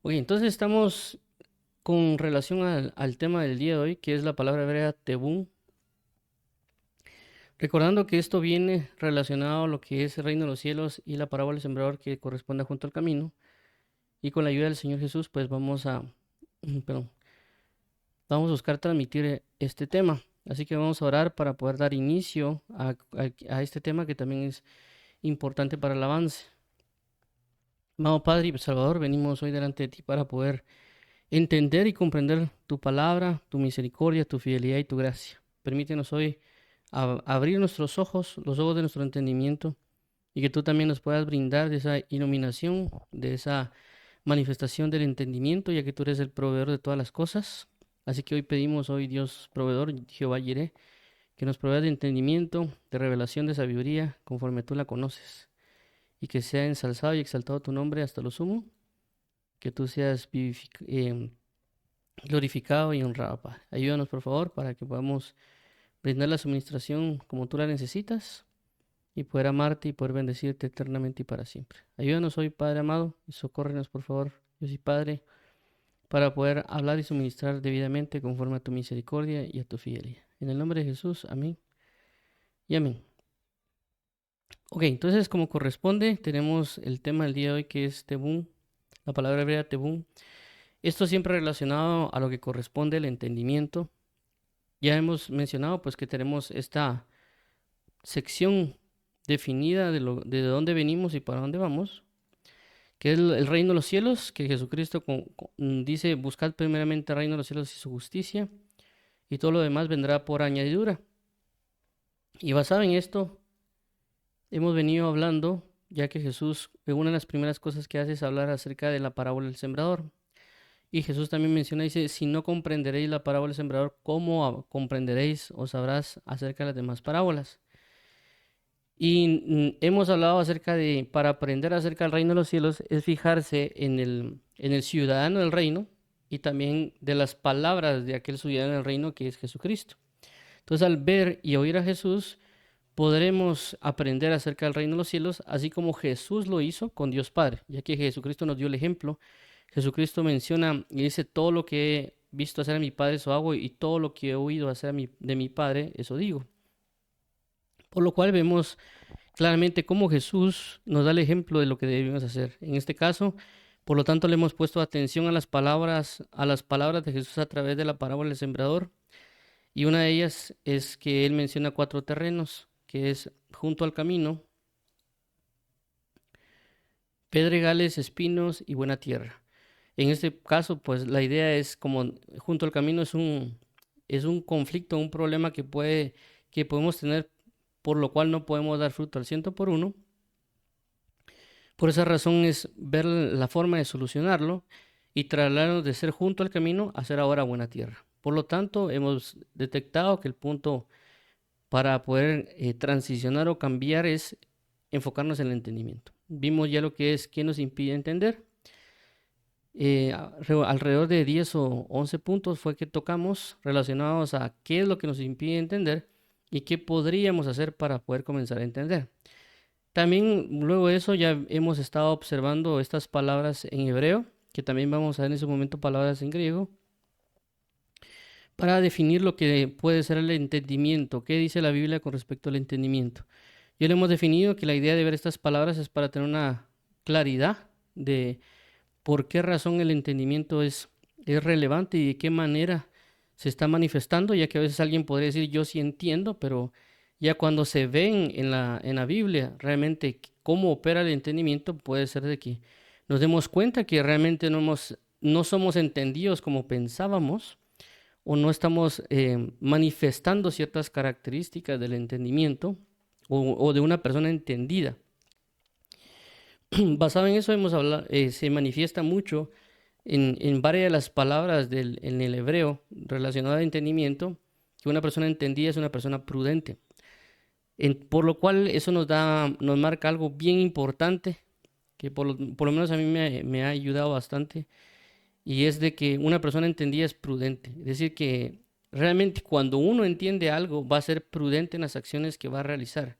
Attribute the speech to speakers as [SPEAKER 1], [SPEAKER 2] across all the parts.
[SPEAKER 1] Ok, entonces estamos con relación al tema del día de hoy, que es la palabra hebrea tebún. Recordando que esto viene relacionado a lo que es el reino de los cielos y la parábola del sembrador que corresponde junto al camino. Y con la ayuda del Señor Jesús, pues perdón, vamos a buscar transmitir este tema. Así que vamos a orar para poder dar inicio a este tema que también es importante para el avance. Amado Padre y Salvador, venimos hoy delante de ti para poder entender y comprender tu palabra, tu misericordia, tu fidelidad y tu gracia. Permítenos hoy abrir nuestros ojos, los ojos de nuestro entendimiento, y que tú también nos puedas brindar de esa iluminación, de esa manifestación del entendimiento, ya que tú eres el proveedor de todas las cosas. Así que hoy pedimos, hoy Dios proveedor, Jehová Jireh, que nos provea de entendimiento, de revelación, de sabiduría, conforme tú la conoces, y que sea ensalzado y exaltado tu nombre hasta lo sumo, que tú seas glorificado y honrado, Padre. Ayúdanos, por favor, para que podamos brindar la suministración como tú la necesitas y poder amarte y poder bendecirte eternamente y para siempre. Ayúdanos hoy, Padre amado, y socórrenos, por favor, Dios y Padre, para poder hablar y suministrar debidamente conforme a tu misericordia y a tu fidelidad. En el nombre de Jesús, amén y amén. Ok, entonces como corresponde, tenemos el tema del día de hoy que es Tebún, la palabra hebrea Tebún. Esto siempre relacionado a lo que corresponde al entendimiento. Ya hemos mencionado pues que tenemos esta sección definida de dónde venimos y para dónde vamos, que es el reino de los cielos, que Jesucristo dice, buscad primeramente el reino de los cielos y su justicia, y todo lo demás vendrá por añadidura. Y basado en esto, hemos venido hablando, ya que Jesús, una de las primeras cosas que hace es hablar acerca de la parábola del sembrador. Y Jesús también menciona, dice, si no comprenderéis la parábola del sembrador, ¿cómo comprenderéis o sabrás acerca de las demás parábolas? Y hemos hablado acerca de, para aprender acerca del reino de los cielos, es fijarse en el ciudadano del reino y también de las palabras de aquel ciudadano del reino que es Jesucristo. Entonces, al ver y oír a Jesús, podremos aprender acerca del reino de los cielos, así como Jesús lo hizo con Dios Padre, ya que Jesucristo nos dio el ejemplo. Jesucristo menciona y dice, todo lo que he visto hacer a mi Padre, eso hago, y todo lo que he oído hacer de mi Padre, eso digo. Por lo cual vemos claramente cómo Jesús nos da el ejemplo de lo que debemos hacer. En este caso, por lo tanto, le hemos puesto atención a las palabras de Jesús a través de la parábola del sembrador. Y una de ellas es que él menciona cuatro terrenos, que es junto al camino, pedregales, espinos y buena tierra. En este caso, pues la idea es como junto al camino es un conflicto, un problema que podemos tener, por lo cual no podemos dar fruto al ciento por uno. Por esa razón es ver la forma de solucionarlo y trasladarnos de ser junto al camino a ser ahora buena tierra. Por lo tanto, hemos detectado que el punto para poder transicionar o cambiar es enfocarnos en el entendimiento. Vimos ya lo que es qué nos impide entender. Alrededor de 10 o 11 puntos fue que tocamos relacionados a qué es lo que nos impide entender y qué podríamos hacer para poder comenzar a entender. También luego de eso ya hemos estado observando estas palabras en hebreo, que también vamos a ver en ese momento palabras en griego, para definir lo que puede ser el entendimiento. ¿Qué dice la Biblia con respecto al entendimiento? Ya le hemos definido que la idea de ver estas palabras es para tener una claridad de por qué razón el entendimiento es relevante y de qué manera se está manifestando, ya que a veces alguien podría decir yo sí entiendo, pero ya cuando se ven en la Biblia realmente cómo opera el entendimiento, puede ser de que nos demos cuenta que realmente no somos entendidos como pensábamos o no estamos manifestando ciertas características del entendimiento o de una persona entendida. Basado en eso hemos hablado, se manifiesta mucho en varias de las palabras en el hebreo relacionadas al entendimiento, que una persona entendida es una persona prudente. Por lo cual eso nos marca algo bien importante, que por lo menos a mí me ha ayudado bastante, y es de que una persona entendida es prudente. Es decir, que realmente cuando uno entiende algo va a ser prudente en las acciones que va a realizar.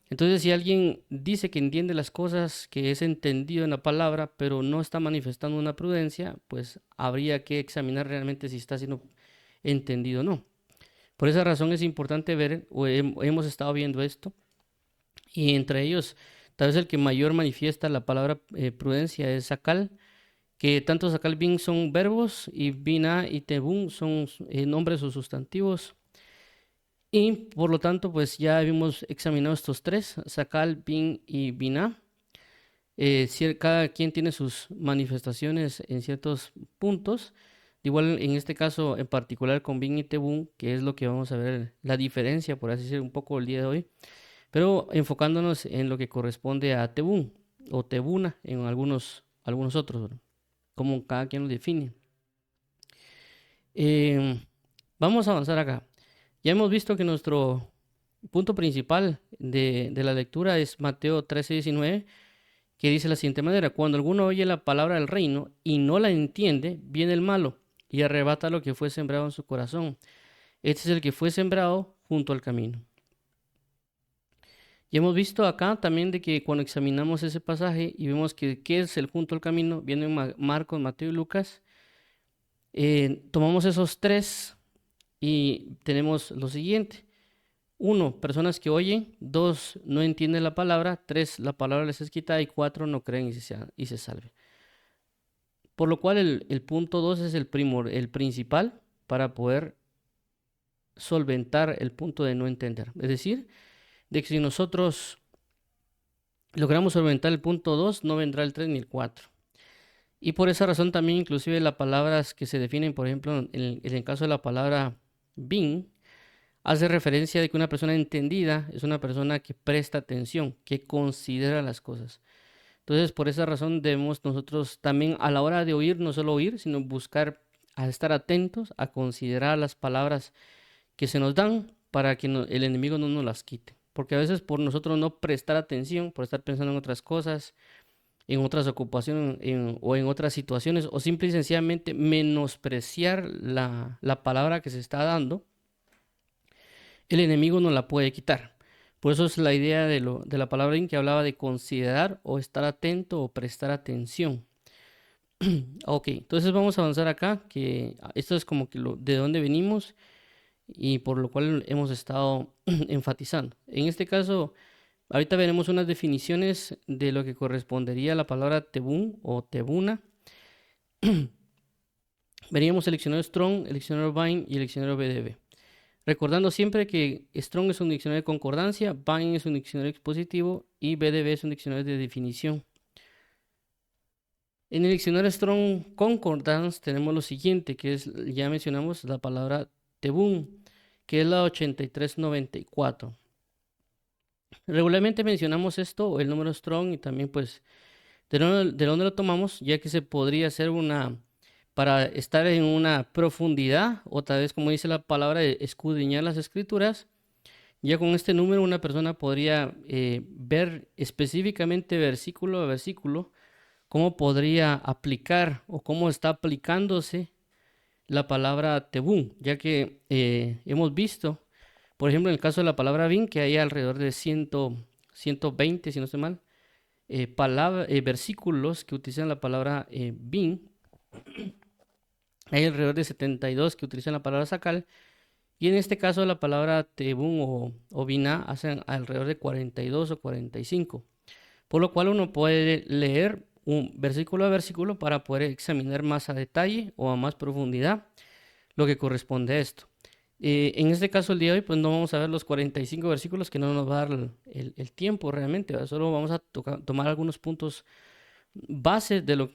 [SPEAKER 1] Entonces, si alguien dice que entiende las cosas, que es entendido en la palabra, pero no está manifestando una prudencia, pues habría que examinar realmente si está siendo entendido o no. Por esa razón es importante ver, o hemos estado viendo esto, y entre ellos, tal vez el que mayor manifiesta la palabra prudencia es Sakal, que tanto Sakal Bin son verbos y Bina y Tebun son nombres o sustantivos. Y por lo tanto, pues ya hemos examinado estos tres, Sakal, Bin y Bina. Cada quien tiene sus manifestaciones en ciertos puntos. Igual en este caso en particular con Bin y Tebun, que es lo que vamos a ver, la diferencia, por así decirlo, un poco el día de hoy, pero enfocándonos en lo que corresponde a Tebun o Tebuna en algunos otros, ¿verdad? Como cada quien lo define. Em, Vamos a avanzar acá. Ya hemos visto que nuestro punto principal de la lectura es Mateo 13:19, que dice de la siguiente manera: cuando alguno oye la palabra del reino y no la entiende, viene el malo y arrebata lo que fue sembrado en su corazón. Este es el que fue sembrado junto al camino. Y hemos visto acá también de que cuando examinamos ese pasaje y vemos que qué es el junto al camino, vienen Marcos, Mateo y Lucas, tomamos esos tres y tenemos lo siguiente. 1, personas que oyen. 2, no entienden la palabra. 3, la palabra les es quitada. Y 4, no creen y se salven. Por lo cual el punto 2 es el principal para poder solventar el punto de no entender. Es decir, de que si nosotros logramos solventar el punto 2, no vendrá el 3 ni el 4. Y por esa razón también inclusive las palabras que se definen, por ejemplo, en el caso de la palabra bin, hace referencia de que una persona entendida es una persona que presta atención, que considera las cosas. Entonces, por esa razón debemos nosotros también a la hora de oír, no solo oír, sino buscar a estar atentos, a considerar las palabras que se nos dan para que el enemigo no nos las quite. Porque a veces por nosotros no prestar atención, por estar pensando en otras cosas, en otras ocupaciones o en otras situaciones, o simple y sencillamente menospreciar la palabra que se está dando, el enemigo no la puede quitar. Por eso es la idea de la palabra en que hablaba de considerar o estar atento o prestar atención. Ok, entonces vamos a avanzar acá, que esto es como que de dónde venimos y por lo cual hemos estado enfatizando. En este caso, ahorita veremos unas definiciones de lo que correspondería a la palabra tebún o tebuna. Veríamos el diccionario Strong, el diccionario Vine y el diccionario BDB. Recordando siempre que Strong es un diccionario de concordancia, Vine es un diccionario expositivo y BDB es un diccionario de definición. En el diccionario Strong Concordance tenemos lo siguiente, que es, ya mencionamos la palabra tebún, que es la 8394. Regularmente mencionamos esto, o el número Strong, y también pues de dónde lo tomamos, ya que se podría hacer para estar en una profundidad, o tal vez como dice la palabra, escudriñar las escrituras. Ya con este número una persona podría ver específicamente versículo a versículo cómo podría aplicar o cómo está aplicándose la palabra tebún, ya que hemos visto, por ejemplo, en el caso de la palabra bin, que hay alrededor de 120, si no estoy mal, versículos que utilizan la palabra bin. Hay alrededor de 72 que utilizan la palabra sakal. Y en este caso la palabra tebún o biná hacen alrededor de 42 o 45. Por lo cual uno puede leer un versículo a versículo para poder examinar más a detalle o a más profundidad lo que corresponde a esto. En este caso el día de hoy pues no vamos a ver los 45 versículos, que no nos va a dar el tiempo realmente, ¿verdad? Solo vamos a tomar algunos puntos bases del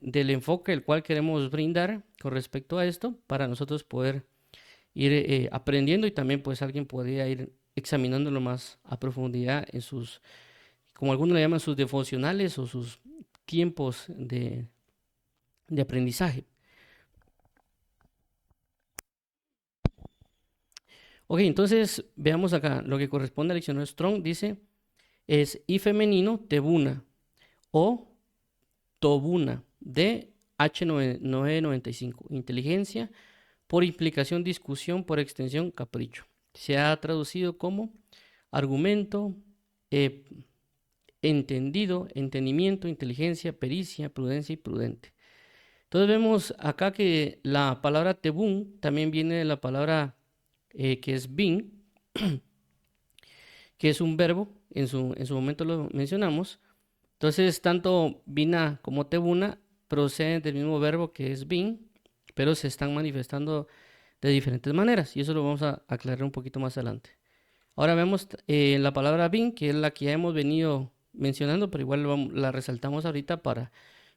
[SPEAKER 1] enfoque el cual queremos brindar con respecto a esto para nosotros poder ir aprendiendo, y también pues alguien podría ir examinándolo más a profundidad en sus, como algunos le llaman, sus devocionales o sus tiempos de aprendizaje. Ok, entonces veamos acá lo que corresponde al diccionario Strong. Dice es y femenino tebuna o tobuna de H995, inteligencia, por implicación, discusión, por extensión, capricho. Se ha traducido como argumento, eh, entendido, entendimiento, inteligencia, pericia, prudencia y prudente. Entonces vemos acá que la palabra tebún también viene de la palabra que es bin, que es un verbo, en su momento lo mencionamos. Entonces, tanto bina como tebuna proceden del mismo verbo que es bin, pero se están manifestando de diferentes maneras, y eso lo vamos a aclarar un poquito más adelante. Ahora vemos la palabra bin, que es la que ya hemos venido mencionando, pero igual la resaltamos ahorita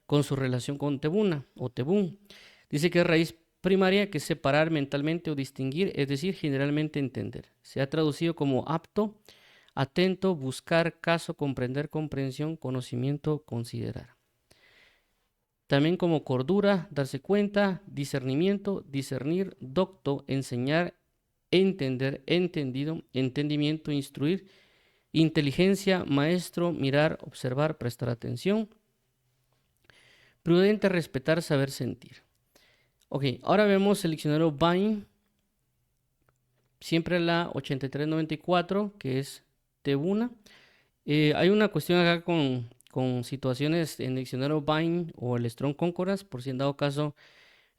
[SPEAKER 1] con su relación con tebuna o tebún. Dice que es raíz primaria, que es separar mentalmente o distinguir, es decir, generalmente entender. Se ha traducido como apto, atento, buscar, caso, comprender, comprensión, conocimiento, considerar. También como cordura, darse cuenta, discernimiento, discernir, docto, enseñar, entender, entendido, entendimiento, instruir, inteligencia, maestro, mirar, observar, prestar atención, prudente, respetar, saber sentir. Ok, ahora vemos el diccionario Bain, siempre la 8394, que es Tebuna. Hay una cuestión acá con situaciones en el diccionario Bain o el Strong Concordance, por si en dado caso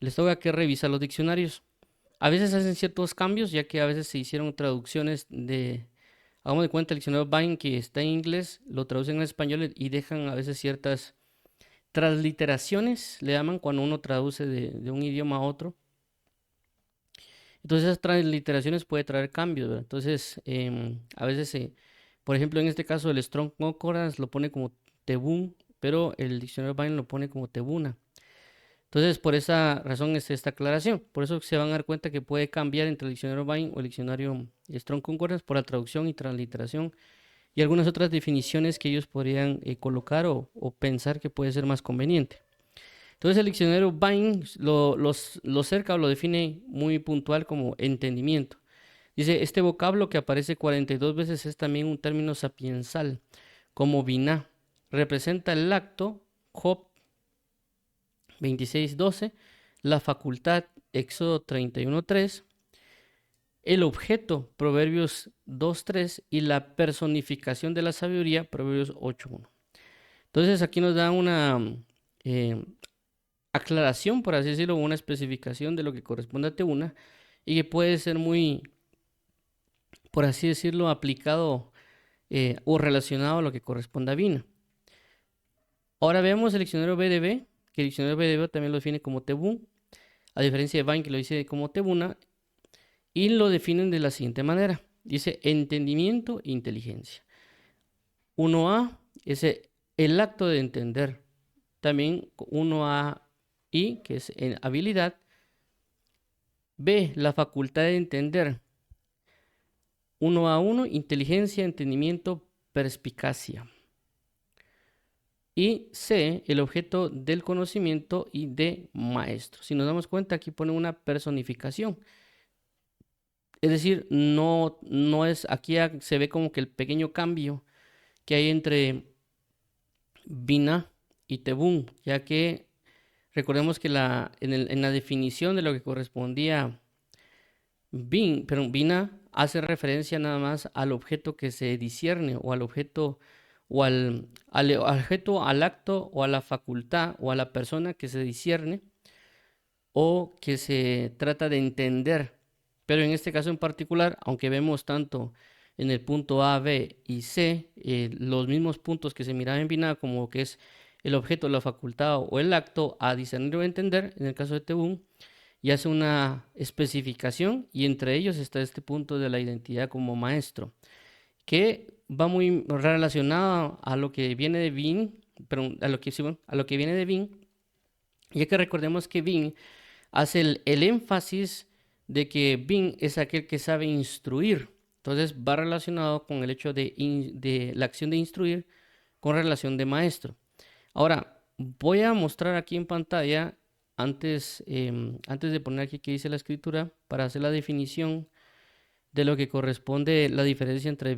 [SPEAKER 1] les toca que revisar los diccionarios. A veces hacen ciertos cambios, ya que a veces se hicieron traducciones hagamos de cuenta, el diccionario Bain que está en inglés, lo traducen en español y dejan a veces ciertas transliteraciones, le llaman cuando uno traduce de un idioma a otro. Entonces esas transliteraciones puede traer cambios, ¿verdad? Entonces, a veces, por ejemplo, en este caso el Strong Concordance lo pone como Tebún, pero el diccionario Bain lo pone como Tebuna. Entonces, por esa razón es esta aclaración. Por eso se van a dar cuenta que puede cambiar entre el diccionario Bain o el diccionario Strong Concordance por la traducción y transliteración y algunas otras definiciones que ellos podrían colocar o pensar que puede ser más conveniente. Entonces el diccionario Bain lo cerca o lo define muy puntual como entendimiento. Dice, este vocablo que aparece 42 veces es también un término sapiensal, como biná. Representa el acto, Job 26:12, la facultad, Éxodo 31:3, el objeto, Proverbios 2:3, y la personificación de la sabiduría, Proverbios 8:1. Entonces aquí nos da una eh, aclaración, por así decirlo, una especificación de lo que corresponde a Tebuna y que puede ser muy, por así decirlo, aplicado o relacionado a lo que corresponde a Vina. Ahora vemos el diccionario BDB, que el diccionario BDB también lo define como Tebún, a diferencia de Bain que lo dice como Tebuna, y lo definen de la siguiente manera. Dice entendimiento e inteligencia. 1A es el acto de entender. También 1AI, que es en habilidad. B, la facultad de entender. 1A1, inteligencia, entendimiento, perspicacia. Y C, el objeto del conocimiento y de maestro. Si nos damos cuenta, aquí pone una personificación. Es decir, no es, aquí se ve como que el pequeño cambio que hay entre Binah y Tebún, ya que recordemos que en la definición de lo que correspondía Binah hace referencia nada más al objeto que se discierne o al objeto o al objeto, al acto o a la facultad o a la persona que se discierne o que se trata de entender. Pero en este caso en particular, aunque vemos tanto en el punto A, B y C, los mismos puntos que se miraban en Binah, como que es el objeto, la facultad o el acto a discernir o entender, en el caso de Tebún, y hace una especificación y entre ellos está este punto de la identidad como maestro, que va muy relacionado a lo que viene de Bin, pero a lo que viene de Bin, ya que recordemos que Bin hace el énfasis de que Bin es aquel que sabe instruir. Entonces va relacionado con el hecho de la acción de instruir con relación de maestro. Ahora, voy a mostrar aquí en pantalla, antes de poner aquí que dice la escritura, para hacer la definición de lo que corresponde la diferencia entre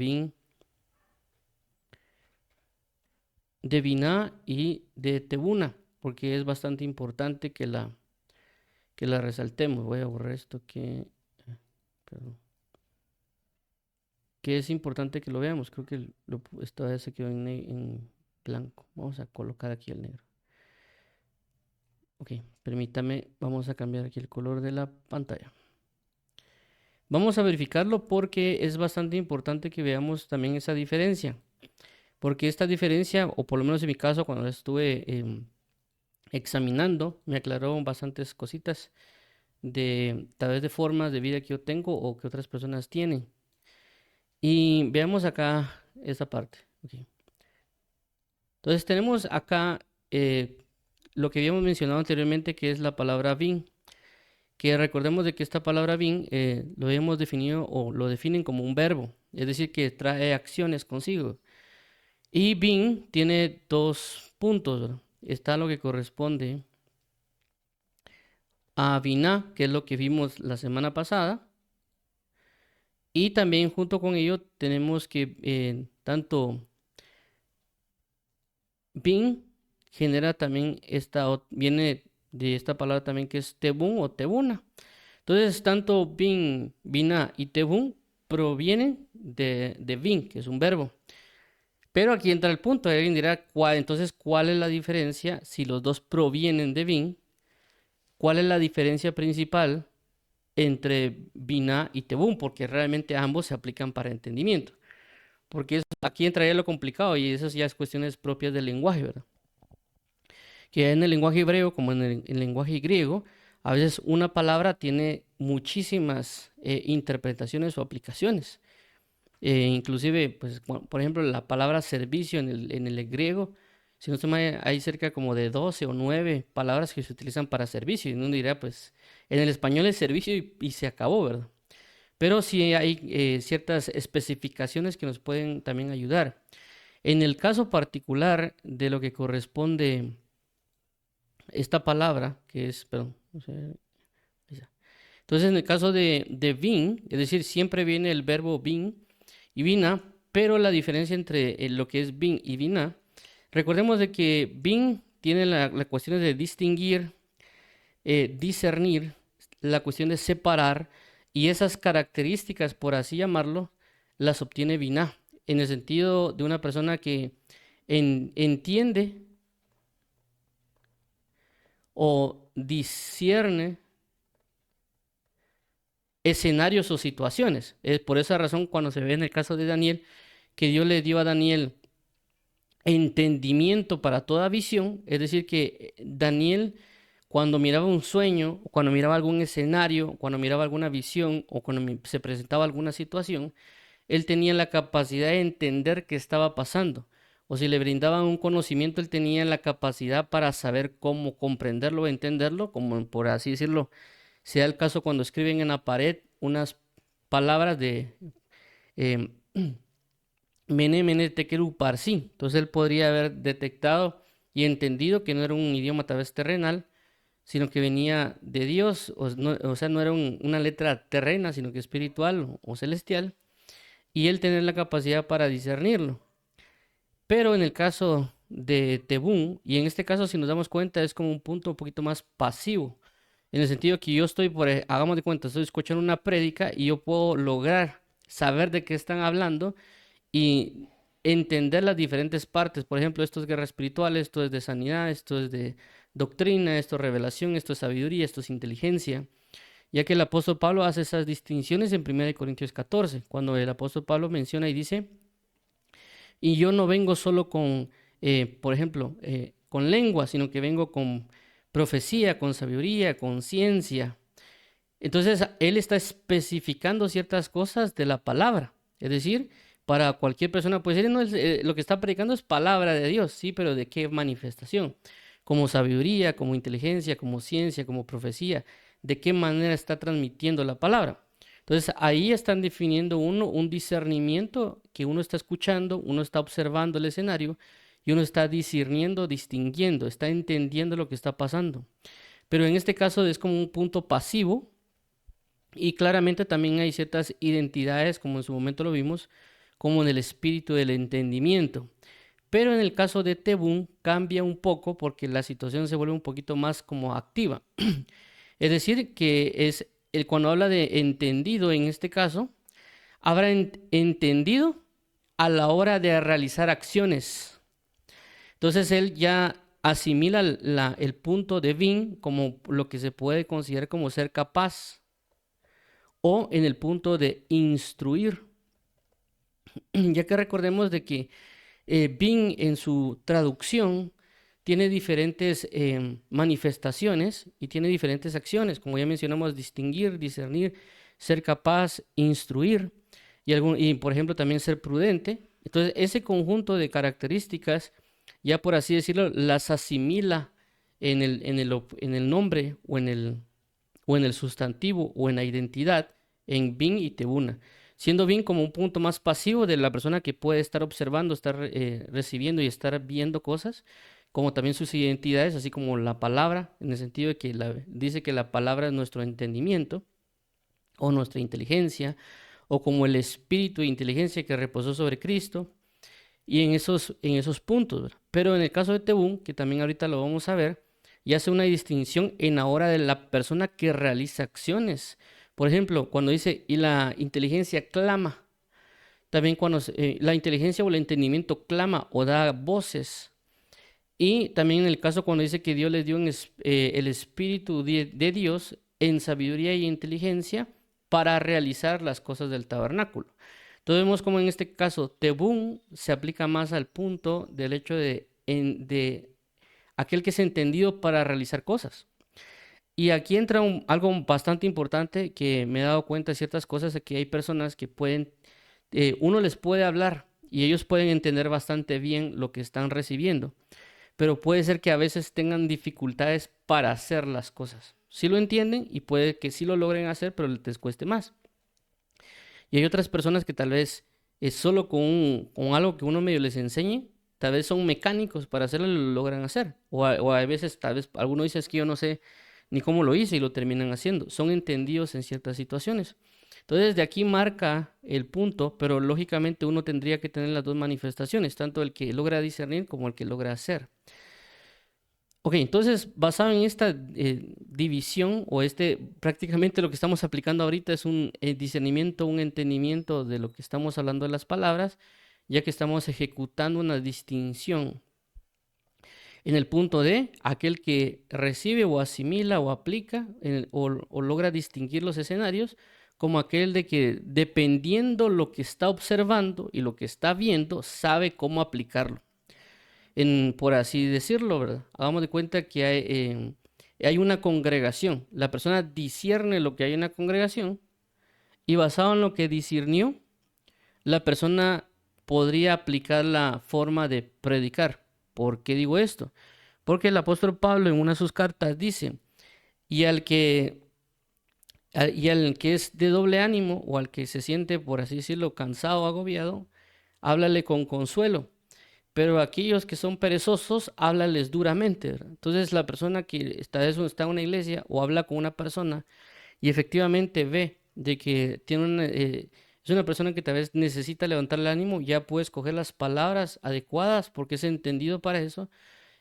[SPEAKER 1] de Binah y de Tebuna, porque es bastante importante que la resaltemos. Voy a borrar esto que... Perdón. que es importante que lo veamos. Creo que esta vez se quedó en blanco. Vamos a colocar aquí el negro. Ok, permítame, vamos a cambiar aquí el color de la pantalla. Vamos a verificarlo porque es bastante importante que veamos también esa diferencia. Porque esta diferencia, o por lo menos en mi caso, cuando la estuve examinando, me aclaró bastantes cositas tal vez de formas de vida que yo tengo o que otras personas tienen. Y veamos acá esta parte. Okay. Entonces tenemos acá lo que habíamos mencionado anteriormente, que es la palabra bin, que recordemos de que esta palabra bin lo hemos definido o lo definen como un verbo, es decir, que trae acciones consigo. Y bin tiene dos puntos, ¿verdad? Está lo que corresponde a biná, que es lo que vimos la semana pasada. Y también junto con ello tenemos que tanto bin genera también viene de esta palabra también que es tebún o tebuna. Entonces tanto bin, biná y tebún provienen de bin, que es un verbo. Pero aquí entra el punto, alguien dirá, entonces, ¿cuál es la diferencia si los dos provienen de bin? ¿Cuál es la diferencia principal entre biná y tebún? Porque realmente ambos se aplican para entendimiento. Porque aquí entraría lo complicado y eso ya es cuestiones propias del lenguaje, ¿verdad? Que en el lenguaje hebreo como en el lenguaje griego, a veces una palabra tiene muchísimas interpretaciones o aplicaciones. Inclusive, pues, por ejemplo, la palabra servicio en el griego, si no se me hay cerca como de 12 o 9 palabras que se utilizan para servicio. Y uno dirá, pues, en el español es servicio y se acabó, ¿verdad? Pero sí hay ciertas especificaciones que nos pueden también ayudar. En el caso particular de lo que corresponde esta palabra, que es, perdón, no sé, entonces en el caso de bin, es decir, siempre viene el verbo bin y bina, pero la diferencia entre lo que es bin y bina, recordemos de que bin tiene la cuestión de distinguir, discernir, la cuestión de separar, y esas características, por así llamarlo, las obtiene bina, en el sentido de una persona que entiende o discierne escenarios o situaciones. Es por esa razón cuando se ve en el caso de Daniel, que Dios le dio a Daniel entendimiento para toda visión, es decir, que Daniel cuando miraba un sueño, cuando miraba algún escenario, cuando miraba alguna visión o cuando se presentaba alguna situación, él tenía la capacidad de entender qué estaba pasando. O si le brindaban un conocimiento, él tenía la capacidad para saber cómo comprenderlo o entenderlo, como por así decirlo, sea el caso cuando escriben en la pared unas palabras de eh, Mene, Mene, Tekel, Parsi. Entonces él podría haber detectado y entendido que no era un idioma tal vez terrenal, sino que venía de Dios, o sea, no era una letra terrena, sino que espiritual o celestial, y él tener la capacidad para discernirlo. Pero en el caso de Tebún, y en este caso si nos damos cuenta es como un punto un poquito más pasivo, en el sentido que yo estoy, hagamos de cuenta, estoy escuchando una prédica y yo puedo lograr saber de qué están hablando y entender las diferentes partes. Por ejemplo, esto es guerra espiritual, esto es de sanidad, esto es de doctrina, esto es revelación, esto es sabiduría, esto es inteligencia. Ya que el apóstol Pablo hace esas distinciones en 1 Corintios 14, cuando el apóstol Pablo menciona y dice, y yo no vengo solo con, por ejemplo, con lengua, sino que vengo con profecía, con sabiduría, con ciencia. Entonces, él está especificando ciertas cosas de la palabra. Es decir, para cualquier persona puede decir, no, lo que está predicando es palabra de Dios, sí, pero ¿de qué manifestación? Como sabiduría, como inteligencia, como ciencia, como profecía. ¿De qué manera está transmitiendo la palabra? Entonces, ahí están definiendo un discernimiento que uno está escuchando, uno está observando el escenario y uno está discerniendo, distinguiendo, está entendiendo lo que está pasando. Pero en este caso es como un punto pasivo y claramente también hay ciertas identidades, como en su momento lo vimos, como en el espíritu del entendimiento. Pero en el caso de Tebún cambia un poco porque la situación se vuelve un poquito más como activa. Es decir, que cuando habla de entendido en este caso, habrá entendido a la hora de realizar acciones. Entonces él ya asimila el punto de bin como lo que se puede considerar como ser capaz, o en el punto de instruir, ya que recordemos de que bin en su traducción tiene diferentes manifestaciones y tiene diferentes acciones, como ya mencionamos: distinguir, discernir, ser capaz, instruir y por ejemplo también ser prudente. Entonces ese conjunto de características, ya por así decirlo, las asimila en el nombre o en el sustantivo o en la identidad en bin y tebuna, siendo bin como un punto más pasivo de la persona que puede estar observando, estar recibiendo y estar viendo cosas, como también sus identidades, así como la palabra, en el sentido de que dice que la palabra es nuestro entendimiento o nuestra inteligencia, o como el espíritu de inteligencia que reposó sobre Cristo, y en esos puntos, ¿verdad? Pero en el caso de Tebún, que también ahorita lo vamos a ver, ya hace una distinción en la hora de la persona que realiza acciones. Por ejemplo, cuando dice, y la inteligencia clama, también cuando la inteligencia o el entendimiento clama o da voces. Y también en el caso cuando dice que Dios les dio el Espíritu de Dios en sabiduría y inteligencia para realizar las cosas del tabernáculo. Entonces vemos como en este caso Tebún se aplica más al punto del hecho de aquel que es entendido para realizar cosas. Y aquí entra algo bastante importante que me he dado cuenta de ciertas cosas, de que hay personas que uno les puede hablar y ellos pueden entender bastante bien lo que están recibiendo, pero puede ser que a veces tengan dificultades para hacer las cosas. Sí lo entienden y puede que sí lo logren hacer, pero les cueste más. Y hay otras personas que tal vez solo con algo que uno medio les enseñe, tal vez son mecánicos para hacerlo y lo logran hacer. O a veces, tal vez, alguno dice: es que yo no sé ni cómo lo hice, y lo terminan haciendo. Son entendidos en ciertas situaciones. Entonces, de aquí marca el punto, pero lógicamente uno tendría que tener las dos manifestaciones, tanto el que logra discernir como el que logra hacer. Ok, entonces, basado en esta división, o prácticamente lo que estamos aplicando ahorita es un discernimiento, un entendimiento de lo que estamos hablando de las palabras, ya que estamos ejecutando una distinción en el punto de aquel que recibe o asimila o aplica o logra distinguir los escenarios, como aquel de que, dependiendo lo que está observando y lo que está viendo, sabe cómo aplicarlo. Por así decirlo, ¿verdad? Hagamos de cuenta que hay una congregación. La persona discierne lo que hay en la congregación, y basado en lo que discernió, la persona podría aplicar la forma de predicar. ¿Por qué digo esto? Porque el apóstol Pablo en una de sus cartas dice: y al que es de doble ánimo, o al que se siente, por así decirlo, cansado o agobiado, háblale con consuelo. Pero aquellos que son perezosos, háblales duramente, ¿verdad? Entonces la persona que está en una iglesia o habla con una persona y efectivamente ve de que es una persona que tal vez necesita levantar el ánimo, ya puede escoger las palabras adecuadas porque es entendido para eso,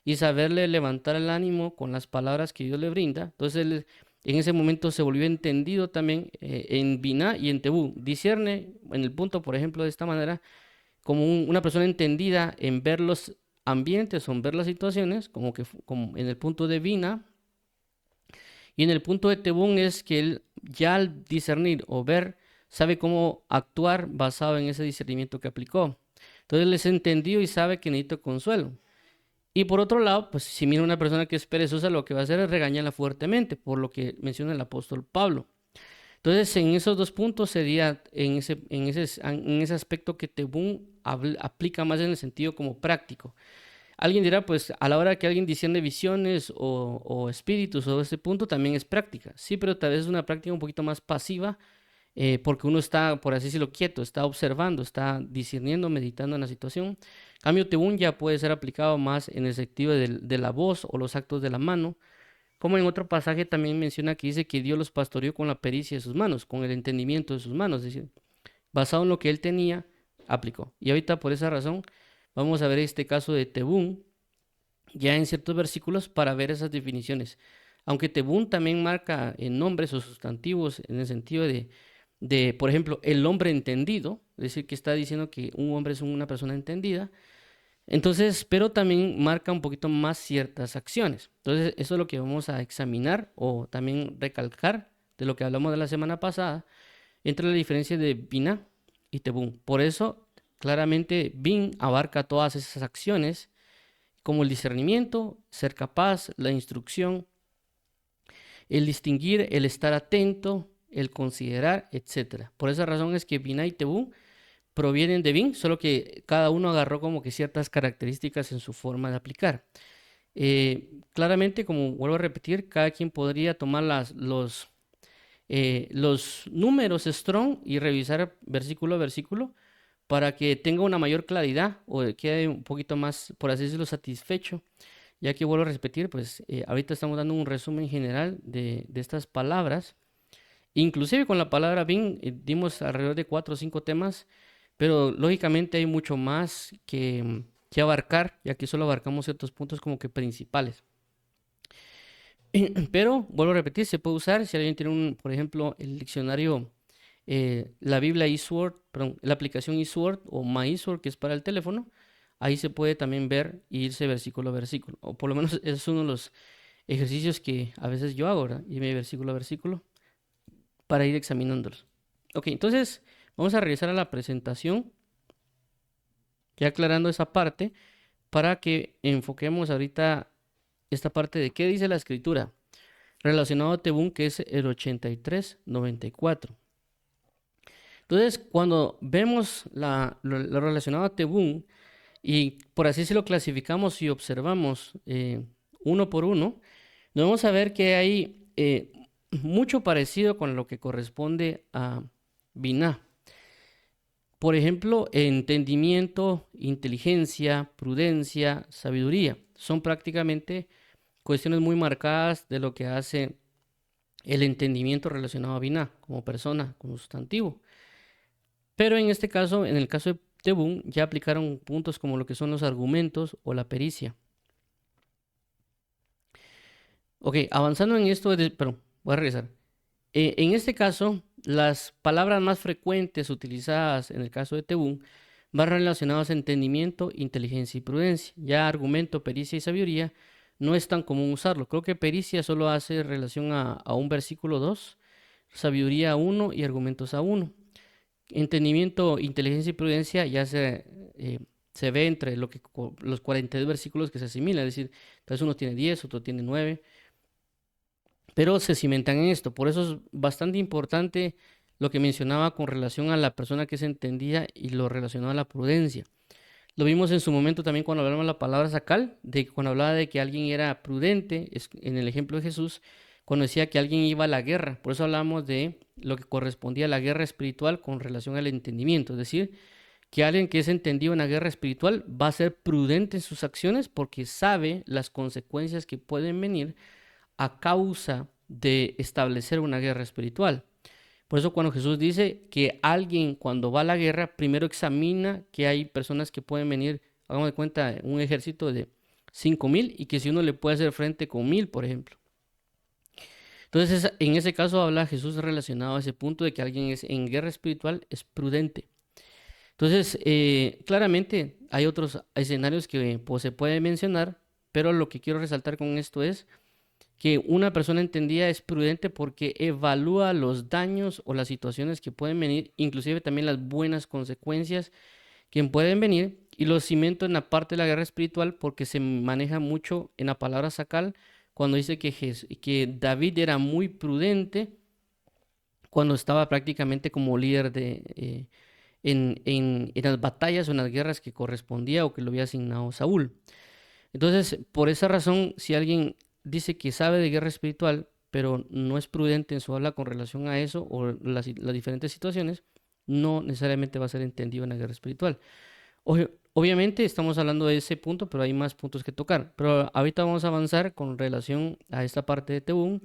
[SPEAKER 1] y saberle levantar el ánimo con las palabras que Dios le brinda. Entonces él en ese momento se volvió entendido también en Biná y en Tebú. Discierne en el punto, por ejemplo, de esta manera, como una persona entendida en ver los ambientes o en ver las situaciones, como en el punto de Vina. Y en el punto de Tebún es que él, ya al discernir o ver, sabe cómo actuar basado en ese discernimiento que aplicó. Entonces él es entendido y sabe que necesita consuelo. Y por otro lado, pues si mira una persona que es perezosa, lo que va a hacer es regañarla fuertemente, por lo que menciona el apóstol Pablo. Entonces, en esos dos puntos sería en ese aspecto que Tebún aplica más en el sentido como práctico. Alguien dirá: pues a la hora que alguien discierne visiones o espíritus, o ese punto también es práctica. Sí, pero tal vez es una práctica un poquito más pasiva, porque uno está, por así decirlo, quieto, está observando, está discerniendo, meditando en la situación. En cambio, Tebún ya puede ser aplicado más en el sentido de la voz o los actos de la mano, como en otro pasaje también menciona que dice que Dios los pastoreó con la pericia de sus manos, con el entendimiento de sus manos. Es decir, basado en lo que él tenía, aplicó. Y ahorita, por esa razón, vamos a ver este caso de Tebún ya en ciertos versículos para ver esas definiciones. Aunque Tebún también marca en nombres o sustantivos en el sentido por ejemplo, el hombre entendido, es decir, que está diciendo que un hombre es una persona entendida. Entonces, pero también marca un poquito más ciertas acciones. Entonces, eso es lo que vamos a examinar o también recalcar de lo que hablamos de la semana pasada entre la diferencia de Binah y Tebún. Por eso, claramente, Bin abarca todas esas acciones como el discernimiento, ser capaz, la instrucción, el distinguir, el estar atento, el considerar, etc. Por esa razón es que Binah y Tebún provienen de Bin, solo que cada uno agarró como que ciertas características en su forma de aplicar. Claramente, como vuelvo a repetir, cada quien podría tomar los números Strong y revisar versículo a versículo para que tenga una mayor claridad o quede un poquito más, por así decirlo, satisfecho. Ya que vuelvo a repetir, pues ahorita estamos dando un resumen general de estas palabras. Inclusive con la palabra Bin dimos alrededor de 4 o 5 temas, pero lógicamente hay mucho más que abarcar, ya que solo abarcamos ciertos puntos como que principales. Pero, vuelvo a repetir, se puede usar si alguien tiene por ejemplo, el diccionario, la Biblia eSword, perdón, la aplicación eSword o MyESword, que es para el teléfono, ahí se puede también ver e irse versículo a versículo, o por lo menos es uno de los ejercicios que a veces yo hago, ¿verdad? Irme versículo a versículo para ir examinándolos. Ok, entonces vamos a regresar a la presentación, ya aclarando esa parte, para que enfoquemos ahorita esta parte de qué dice la escritura relacionado a Tebún, que es el 83-94. Entonces, cuando vemos lo relacionado a Tebún, y por así se lo clasificamos y observamos uno por uno, nos vamos a ver que hay mucho parecido con lo que corresponde a Binah. Por ejemplo, entendimiento, inteligencia, prudencia, sabiduría. Son prácticamente cuestiones muy marcadas de lo que hace el entendimiento relacionado a Binah como persona, como sustantivo. Pero en este caso, en el caso de Tebún, ya aplicaron puntos como lo que son los argumentos o la pericia. Ok, avanzando en esto, perdón, voy a regresar. En este caso, las palabras más frecuentes utilizadas en el caso de Tebún van relacionadas a entendimiento, inteligencia y prudencia. Ya argumento, pericia y sabiduría no es tan común usarlo. Creo que pericia solo hace relación a un versículo 2, sabiduría a 1 y argumentos a 1. Entendimiento, inteligencia y prudencia ya se ve entre los 42 versículos que se asimilan, es decir, entonces uno tiene 10, otro tiene 9, pero se cimentan en esto. Por eso es bastante importante lo que mencionaba con relación a la persona que se entendía y lo relacionado a la prudencia. Lo vimos en su momento también cuando hablamos de la palabra sacal, cuando hablaba de que alguien era prudente, en el ejemplo de Jesús, cuando decía que alguien iba a la guerra. Por eso hablamos de lo que correspondía a la guerra espiritual con relación al entendimiento. Es decir, que alguien que es entendido en la guerra espiritual va a ser prudente en sus acciones porque sabe las consecuencias que pueden venir a causa de establecer una guerra espiritual. Por eso cuando Jesús dice que alguien cuando va a la guerra, primero examina que hay personas que pueden venir, hagamos de cuenta, un ejército de 5,000 y que si uno le puede hacer frente con 1,000, por ejemplo. Entonces, en ese caso habla Jesús relacionado a ese punto de que alguien es en guerra espiritual, es prudente. Entonces, claramente hay otros escenarios que pues, se puede mencionar, pero lo que quiero resaltar con esto es que una persona entendida es prudente porque evalúa los daños o las situaciones que pueden venir, inclusive también las buenas consecuencias que pueden venir, y los cimento en la parte de la guerra espiritual porque se maneja mucho en la palabra sacal cuando dice que David era muy prudente cuando estaba prácticamente como líder en las batallas o en las guerras que correspondía o que lo había asignado Saúl. Entonces, por esa razón, si alguien dice que sabe de guerra espiritual, pero no es prudente en su habla con relación a eso o las diferentes situaciones, no necesariamente va a ser entendido en la guerra espiritual. Obviamente estamos hablando de ese punto, pero hay más puntos que tocar. Pero ahorita vamos a avanzar con relación a esta parte de Tebún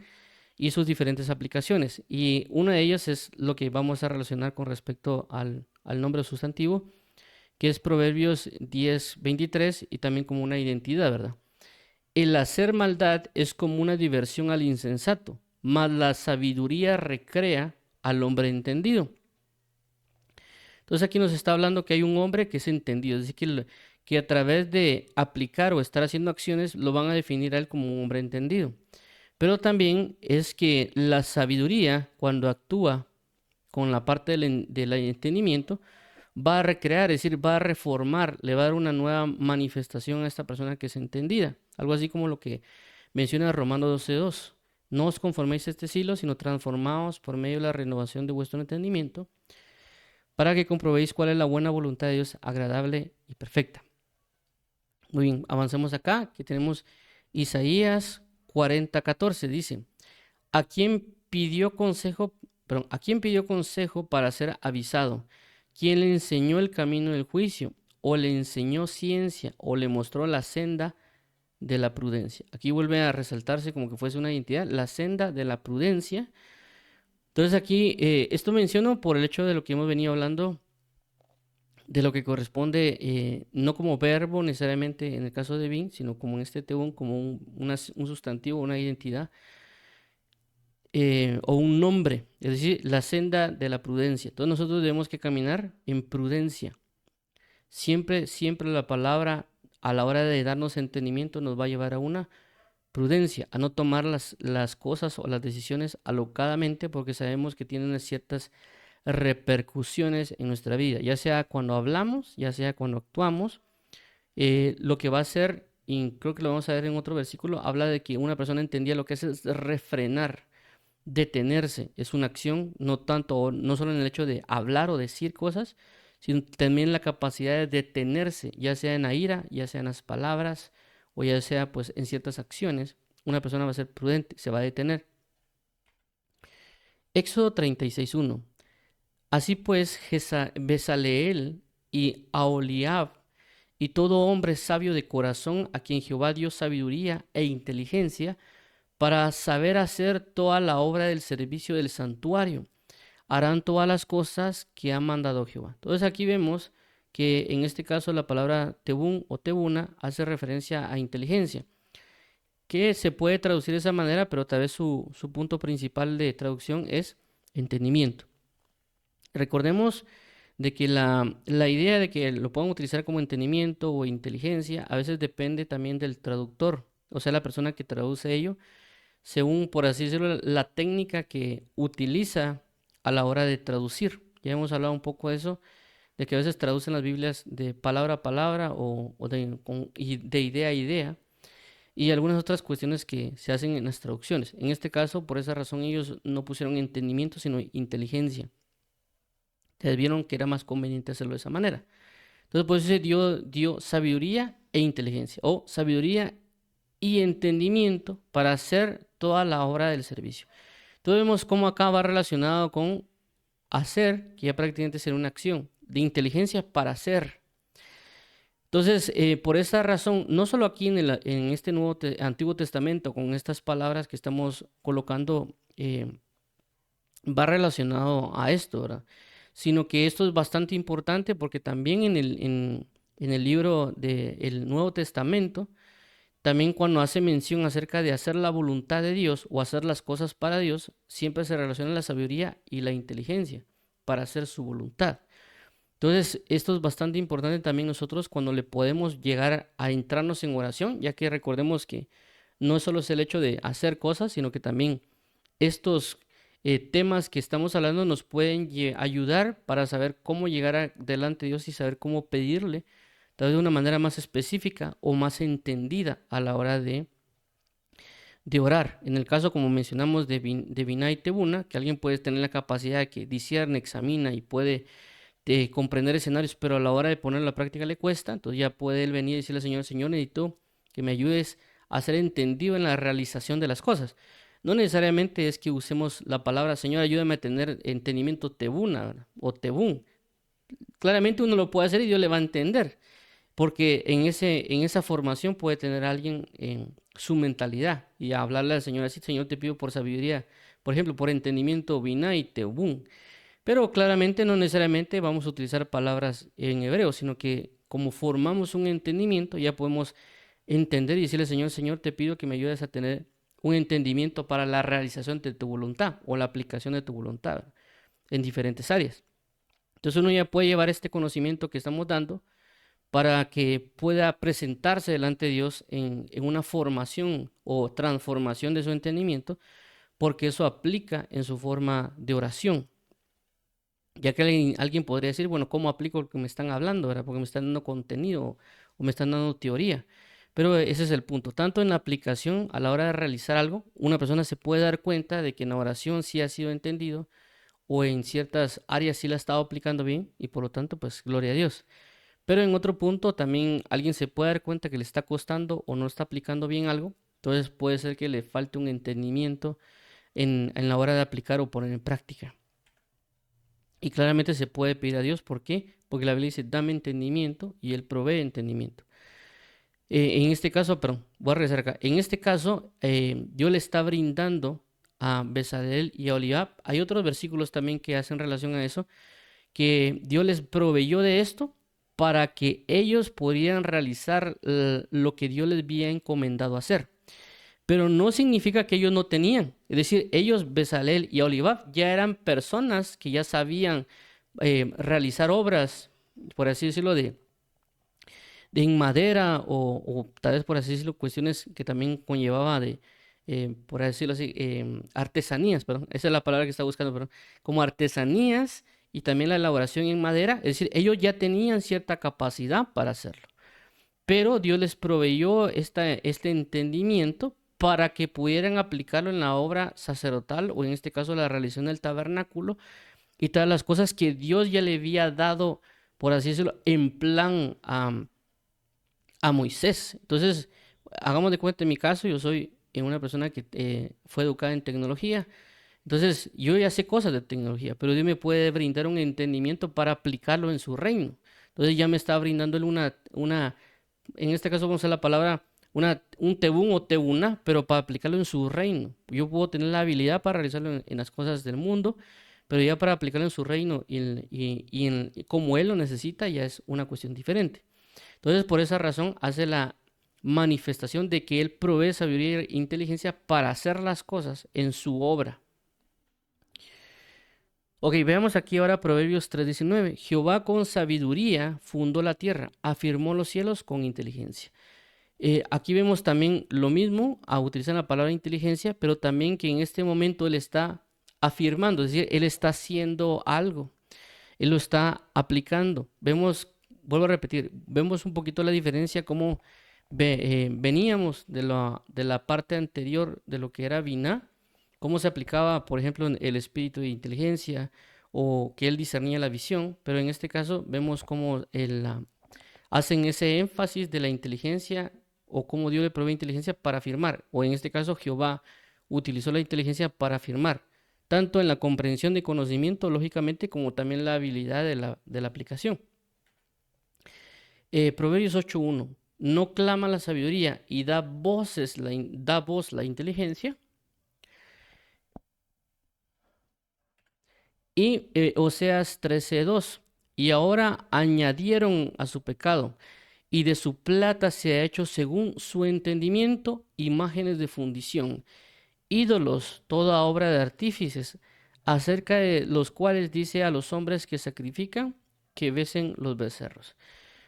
[SPEAKER 1] y sus diferentes aplicaciones. Y una de ellas es lo que vamos a relacionar con respecto al nombre sustantivo, que es Proverbios 10:23 y también como una identidad, ¿verdad? El hacer maldad es como una diversión al insensato, mas la sabiduría recrea al hombre entendido. Entonces aquí nos está hablando que hay un hombre que es entendido, es decir, que a través de aplicar o estar haciendo acciones lo van a definir a él como un hombre entendido. Pero también es que la sabiduría, cuando actúa con la parte del entendimiento, va a recrear, es decir, va a reformar, le va a dar una nueva manifestación a esta persona que es entendida. Algo así como lo que menciona Romanos 12:2. No os conforméis a este siglo, sino transformaos por medio de la renovación de vuestro entendimiento, para que comprobéis cuál es la buena voluntad de Dios, agradable y perfecta. Muy bien, avancemos acá, que tenemos Isaías 40:14, dice, ¿a quién pidió consejo, ¿a quién pidió consejo para ser avisado? ¿Quién le enseñó el camino del juicio? ¿O le enseñó ciencia? ¿O le mostró la senda de la prudencia? Aquí vuelve a resaltarse como que fuese una identidad, la senda de la prudencia. Entonces aquí, esto menciono por el hecho de lo que hemos venido hablando, de lo que corresponde, no como verbo necesariamente en el caso de bin, sino como en este tebún, como un sustantivo, una identidad, o un nombre, es decir, la senda de la prudencia. Entonces nosotros debemos que caminar en prudencia. Siempre, siempre la palabra a la hora de darnos entendimiento nos va a llevar a una prudencia, a no tomar las cosas o las decisiones alocadamente, porque sabemos que tienen ciertas repercusiones en nuestra vida, ya sea cuando hablamos, ya sea cuando actuamos. Lo que va a hacer, y creo que lo vamos a ver en otro versículo, habla de que una persona entendía lo que es refrenar, detenerse, es una acción, no tanto, no solo en el hecho de hablar o decir cosas, sino también la capacidad de detenerse, ya sea en la ira, ya sea en las palabras, o ya sea pues en ciertas acciones. Una persona va a ser prudente, se va a detener. Éxodo 36:1. Así pues, Bezaleel y Aholiab y todo hombre sabio de corazón, a quien Jehová dio sabiduría e inteligencia, para saber hacer toda la obra del servicio del santuario, harán todas las cosas que ha mandado Jehová. Entonces aquí vemos que en este caso la palabra tebún o tebuna hace referencia a inteligencia, que se puede traducir de esa manera, pero tal vez su punto principal de traducción es entendimiento. Recordemos de que la idea de que lo puedan utilizar como entendimiento o inteligencia a veces depende también del traductor, o sea, la persona que traduce ello, según, por así decirlo, la técnica que utiliza a la hora de traducir. Ya hemos hablado un poco de eso, de que a veces traducen las Biblias de palabra a palabra o de idea a idea, y algunas otras cuestiones que se hacen en las traducciones. En este caso, por esa razón, ellos no pusieron entendimiento, sino inteligencia. Ustedes vieron que era más conveniente hacerlo de esa manera. Entonces, por eso se dio sabiduría e inteligencia, o sabiduría y entendimiento para hacer toda la obra del servicio. Entonces vemos cómo acá va relacionado con hacer, que ya prácticamente será una acción, de inteligencia para hacer. Entonces, por esa razón, no solo aquí en este Antiguo Testamento, con estas palabras que estamos colocando, va relacionado a esto, ¿verdad? Sino que esto es bastante importante porque también en el libro del Nuevo Testamento, también cuando hace mención acerca de hacer la voluntad de Dios o hacer las cosas para Dios, siempre se relaciona la sabiduría y la inteligencia para hacer su voluntad. Entonces, esto es bastante importante también nosotros cuando le podemos llegar a entrarnos en oración, ya que recordemos que no solo es el hecho de hacer cosas, sino que también estos temas que estamos hablando nos pueden ayudar para saber cómo llegar delante de Dios y saber cómo pedirle, tal vez de una manera más específica o más entendida a la hora de orar. En el caso, como mencionamos, de Binah y Tebuna, que alguien puede tener la capacidad de que discierne, examina y puede comprender escenarios, pero a la hora de ponerlo en la práctica le cuesta, entonces ya puede él venir y decirle al Señor, Señor, necesito que me ayudes a ser entendido en la realización de las cosas. No necesariamente es que usemos la palabra, Señor, ayúdame a tener entendimiento tebuna, ¿verdad? O tebún. Claramente uno lo puede hacer y Dios le va a entender, porque en esa formación puede tener alguien en su mentalidad y hablarle al Señor así, Señor, te pido por sabiduría, por ejemplo, por entendimiento binah y tebún. Pero claramente no necesariamente vamos a utilizar palabras en hebreo, sino que como formamos un entendimiento, ya podemos entender y decirle, Señor, Señor, te pido que me ayudes a tener un entendimiento para la realización de tu voluntad o la aplicación de tu voluntad. en diferentes áreas. Entonces uno ya puede llevar este conocimiento que estamos dando para que pueda presentarse delante de Dios en una formación o transformación de su entendimiento, porque eso aplica en su forma de oración. Ya que alguien podría decir, bueno, ¿cómo aplico lo que me están hablando, verdad? Porque me están dando contenido o me están dando teoría. Pero ese es el punto. Tanto en la aplicación, a la hora de realizar algo, una persona se puede dar cuenta de que en la oración sí ha sido entendido o en ciertas áreas sí la ha estado aplicando bien y por lo tanto, pues, gloria a Dios. Pero en otro punto también alguien se puede dar cuenta que le está costando o no está aplicando bien algo. Entonces puede ser que le falte un entendimiento en la hora de aplicar o poner en práctica. Y claramente se puede pedir a Dios. ¿Por qué? Porque la Biblia dice, dame entendimiento y Él provee entendimiento. En este caso, perdón, voy a regresar acá. En este caso, Dios le está brindando a Bezalel y a Oliab. Hay otros versículos también que hacen relación a eso, que Dios les proveyó de esto para que ellos pudieran realizar lo que Dios les había encomendado hacer. Pero no significa que ellos no tenían. Es decir, ellos, Bezalel y Oliab, ya eran personas que ya sabían realizar obras, por así decirlo, de en madera o tal vez por así decirlo, cuestiones que también conllevaba de, por así decirlo así, artesanías, perdón, esa es la palabra que estaba buscando, perdón, como artesanías y también la elaboración en madera, es decir, ellos ya tenían cierta capacidad para hacerlo, pero Dios les proveyó este entendimiento para que pudieran aplicarlo en la obra sacerdotal o en este caso la realización del tabernáculo y todas las cosas que Dios ya le había dado, por así decirlo, en plan a Moisés. Entonces, hagamos de cuenta en mi caso, yo soy una persona que fue educada en tecnología. Entonces, yo ya sé cosas de tecnología, pero Dios me puede brindar un entendimiento para aplicarlo en su reino. Entonces, ya me está brindándole en este caso vamos a usar la palabra, un tebún o tebuna, pero para aplicarlo en su reino. Yo puedo tener la habilidad para realizarlo en las cosas del mundo, pero ya para aplicarlo en su reino y como Él lo necesita, ya es una cuestión diferente. Entonces, por esa razón, hace la manifestación de que Él provee sabiduría e inteligencia para hacer las cosas en su obra. Ok, veamos aquí ahora Proverbios 3:19. Jehová con sabiduría fundó la tierra, afirmó los cielos con inteligencia. Aquí vemos también lo mismo, a utilizar la palabra inteligencia, pero también que en este momento Él está afirmando, es decir, Él está haciendo algo, Él lo está aplicando. Vemos, vuelvo a repetir, vemos un poquito la diferencia como veníamos de la parte anterior de lo que era Binah, cómo se aplicaba, por ejemplo, en el espíritu de inteligencia o que Él discernía la visión, pero en este caso vemos cómo hacen ese énfasis de la inteligencia o cómo Dios le provee inteligencia para afirmar, o en este caso Jehová utilizó la inteligencia para afirmar, tanto en la comprensión de conocimiento, lógicamente, como también la habilidad de la aplicación. Proverbios 8:1. No clama la sabiduría y da voz la inteligencia. Y Oseas 13:2. Y ahora añadieron a su pecado, y de su plata se ha hecho según su entendimiento imágenes de fundición, ídolos, toda obra de artífices, acerca de los cuales dice a los hombres que sacrifican que besen los becerros.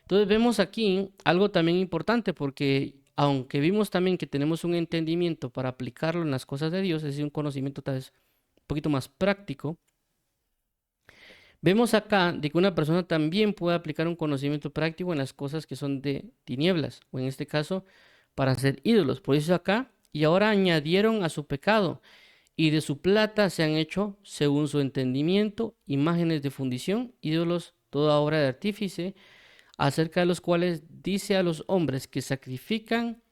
[SPEAKER 1] Entonces vemos aquí algo también importante porque aunque vimos también que tenemos un entendimiento para aplicarlo en las cosas de Dios, es decir, un conocimiento tal vez un poquito más práctico, vemos acá de que una persona también puede aplicar un conocimiento práctico en las cosas que son de tinieblas, o en este caso, para hacer ídolos. Por eso acá, y ahora añadieron a su pecado, y de su plata se han hecho, según su entendimiento, imágenes de fundición, ídolos, toda obra de artífice, acerca de los cuales dice a los hombres que sacrifican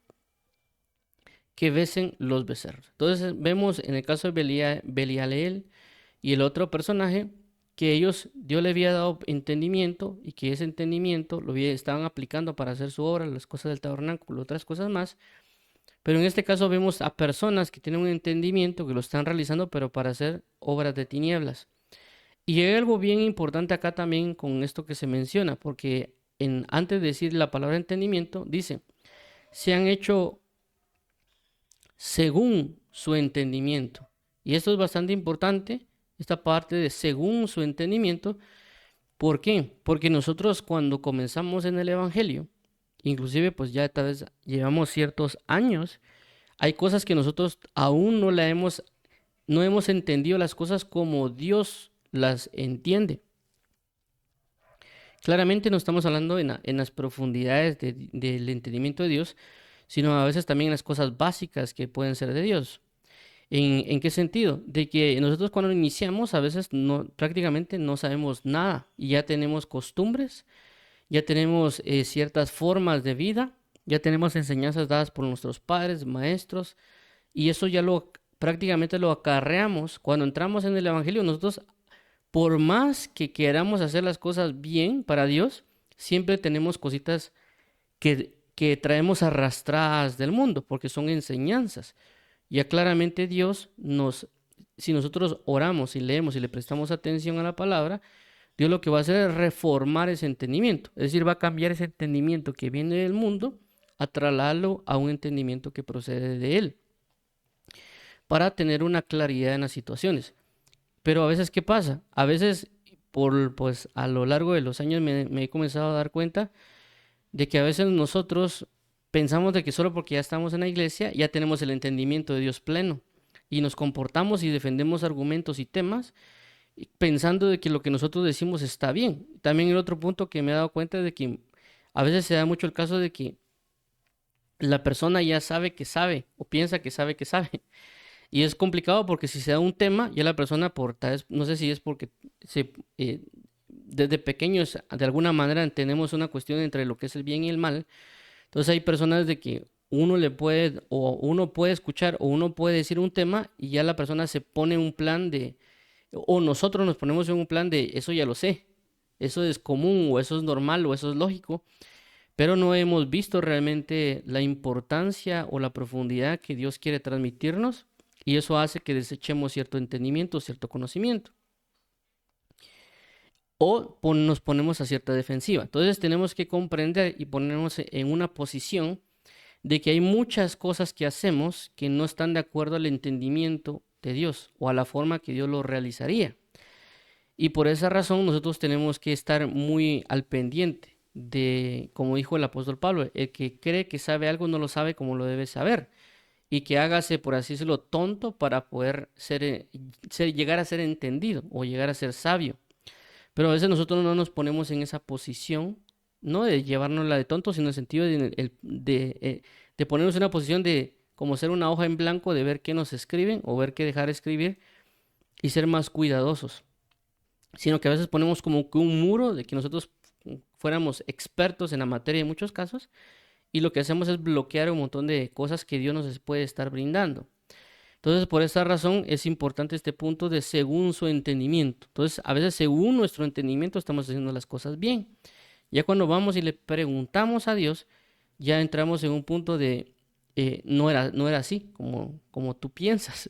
[SPEAKER 1] que besen los becerros. Entonces vemos en el caso de Belialeel y el otro personaje, que Dios le había dado entendimiento y que ese entendimiento estaban aplicando para hacer su obra, las cosas del tabernáculo, otras cosas más. Pero en este caso vemos a personas que tienen un entendimiento, que lo están realizando, pero para hacer obras de tinieblas. Y hay algo bien importante acá también con esto que se menciona, porque antes de decir la palabra entendimiento, dice, se han hecho según su entendimiento. Y esto es bastante importante esta parte de según su entendimiento. ¿Por qué? Porque nosotros cuando comenzamos en el Evangelio, inclusive pues ya tal vez llevamos ciertos años, hay cosas que nosotros aún no hemos entendido las cosas como Dios las entiende. Claramente no estamos hablando en las profundidades del entendimiento de Dios, sino a veces también en las cosas básicas que pueden ser de Dios. ¿En qué sentido? De que nosotros cuando iniciamos a veces prácticamente no sabemos nada y ya tenemos costumbres, ya tenemos ciertas formas de vida, ya tenemos enseñanzas dadas por nuestros padres, maestros, y eso ya prácticamente lo acarreamos. Cuando entramos en el Evangelio, nosotros, por más que queramos hacer las cosas bien para Dios, siempre tenemos cositas que traemos arrastradas del mundo, porque son enseñanzas. Ya claramente si nosotros oramos y leemos y le prestamos atención a la palabra, Dios lo que va a hacer es reformar ese entendimiento. Es decir, va a cambiar ese entendimiento que viene del mundo a trasladarlo a un entendimiento que procede de Él, para tener una claridad en las situaciones. Pero a veces, ¿qué pasa? A veces, pues a lo largo de los años me he comenzado a dar cuenta de que a veces nosotros pensamos de que solo porque ya estamos en la iglesia ya tenemos el entendimiento de Dios pleno y nos comportamos y defendemos argumentos y temas pensando de que lo que nosotros decimos está bien. También el otro punto que me he dado cuenta es de que a veces se da mucho el caso de que la persona ya sabe que sabe o piensa que sabe que sabe. Y es complicado porque si se da un tema, ya la persona tal vez, no sé si es porque desde pequeños de alguna manera tenemos una cuestión entre lo que es el bien y el mal. Entonces hay personas de que uno puede escuchar o uno puede decir un tema y ya la persona se pone un plan o nosotros nos ponemos en un plan de eso ya lo sé, eso es común o eso es normal o eso es lógico, pero no hemos visto realmente la importancia o la profundidad que Dios quiere transmitirnos y eso hace que desechemos cierto entendimiento, cierto conocimiento o nos ponemos a cierta defensiva. Entonces tenemos que comprender y ponernos en una posición de que hay muchas cosas que hacemos que no están de acuerdo al entendimiento de Dios o a la forma que Dios lo realizaría. Y por esa razón nosotros tenemos que estar muy al pendiente de, como dijo el apóstol Pablo, el que cree que sabe algo no lo sabe como lo debe saber y que hágase, por así decirlo, tonto para poder llegar a ser entendido o llegar a ser sabio. Pero a veces nosotros no nos ponemos en esa posición, no de llevárnosla de tonto, sino en el sentido de ponernos en una posición de como ser una hoja en blanco, de ver qué nos escriben o ver qué dejar escribir y ser más cuidadosos. Sino que a veces ponemos como que un muro de que nosotros fuéramos expertos en la materia en muchos casos y lo que hacemos es bloquear un montón de cosas que Dios nos puede estar brindando. Entonces, por esa razón es importante este punto de según su entendimiento. Entonces, a veces según nuestro entendimiento estamos haciendo las cosas bien. Ya cuando vamos y le preguntamos a Dios, ya entramos en un punto de no era así como tú piensas.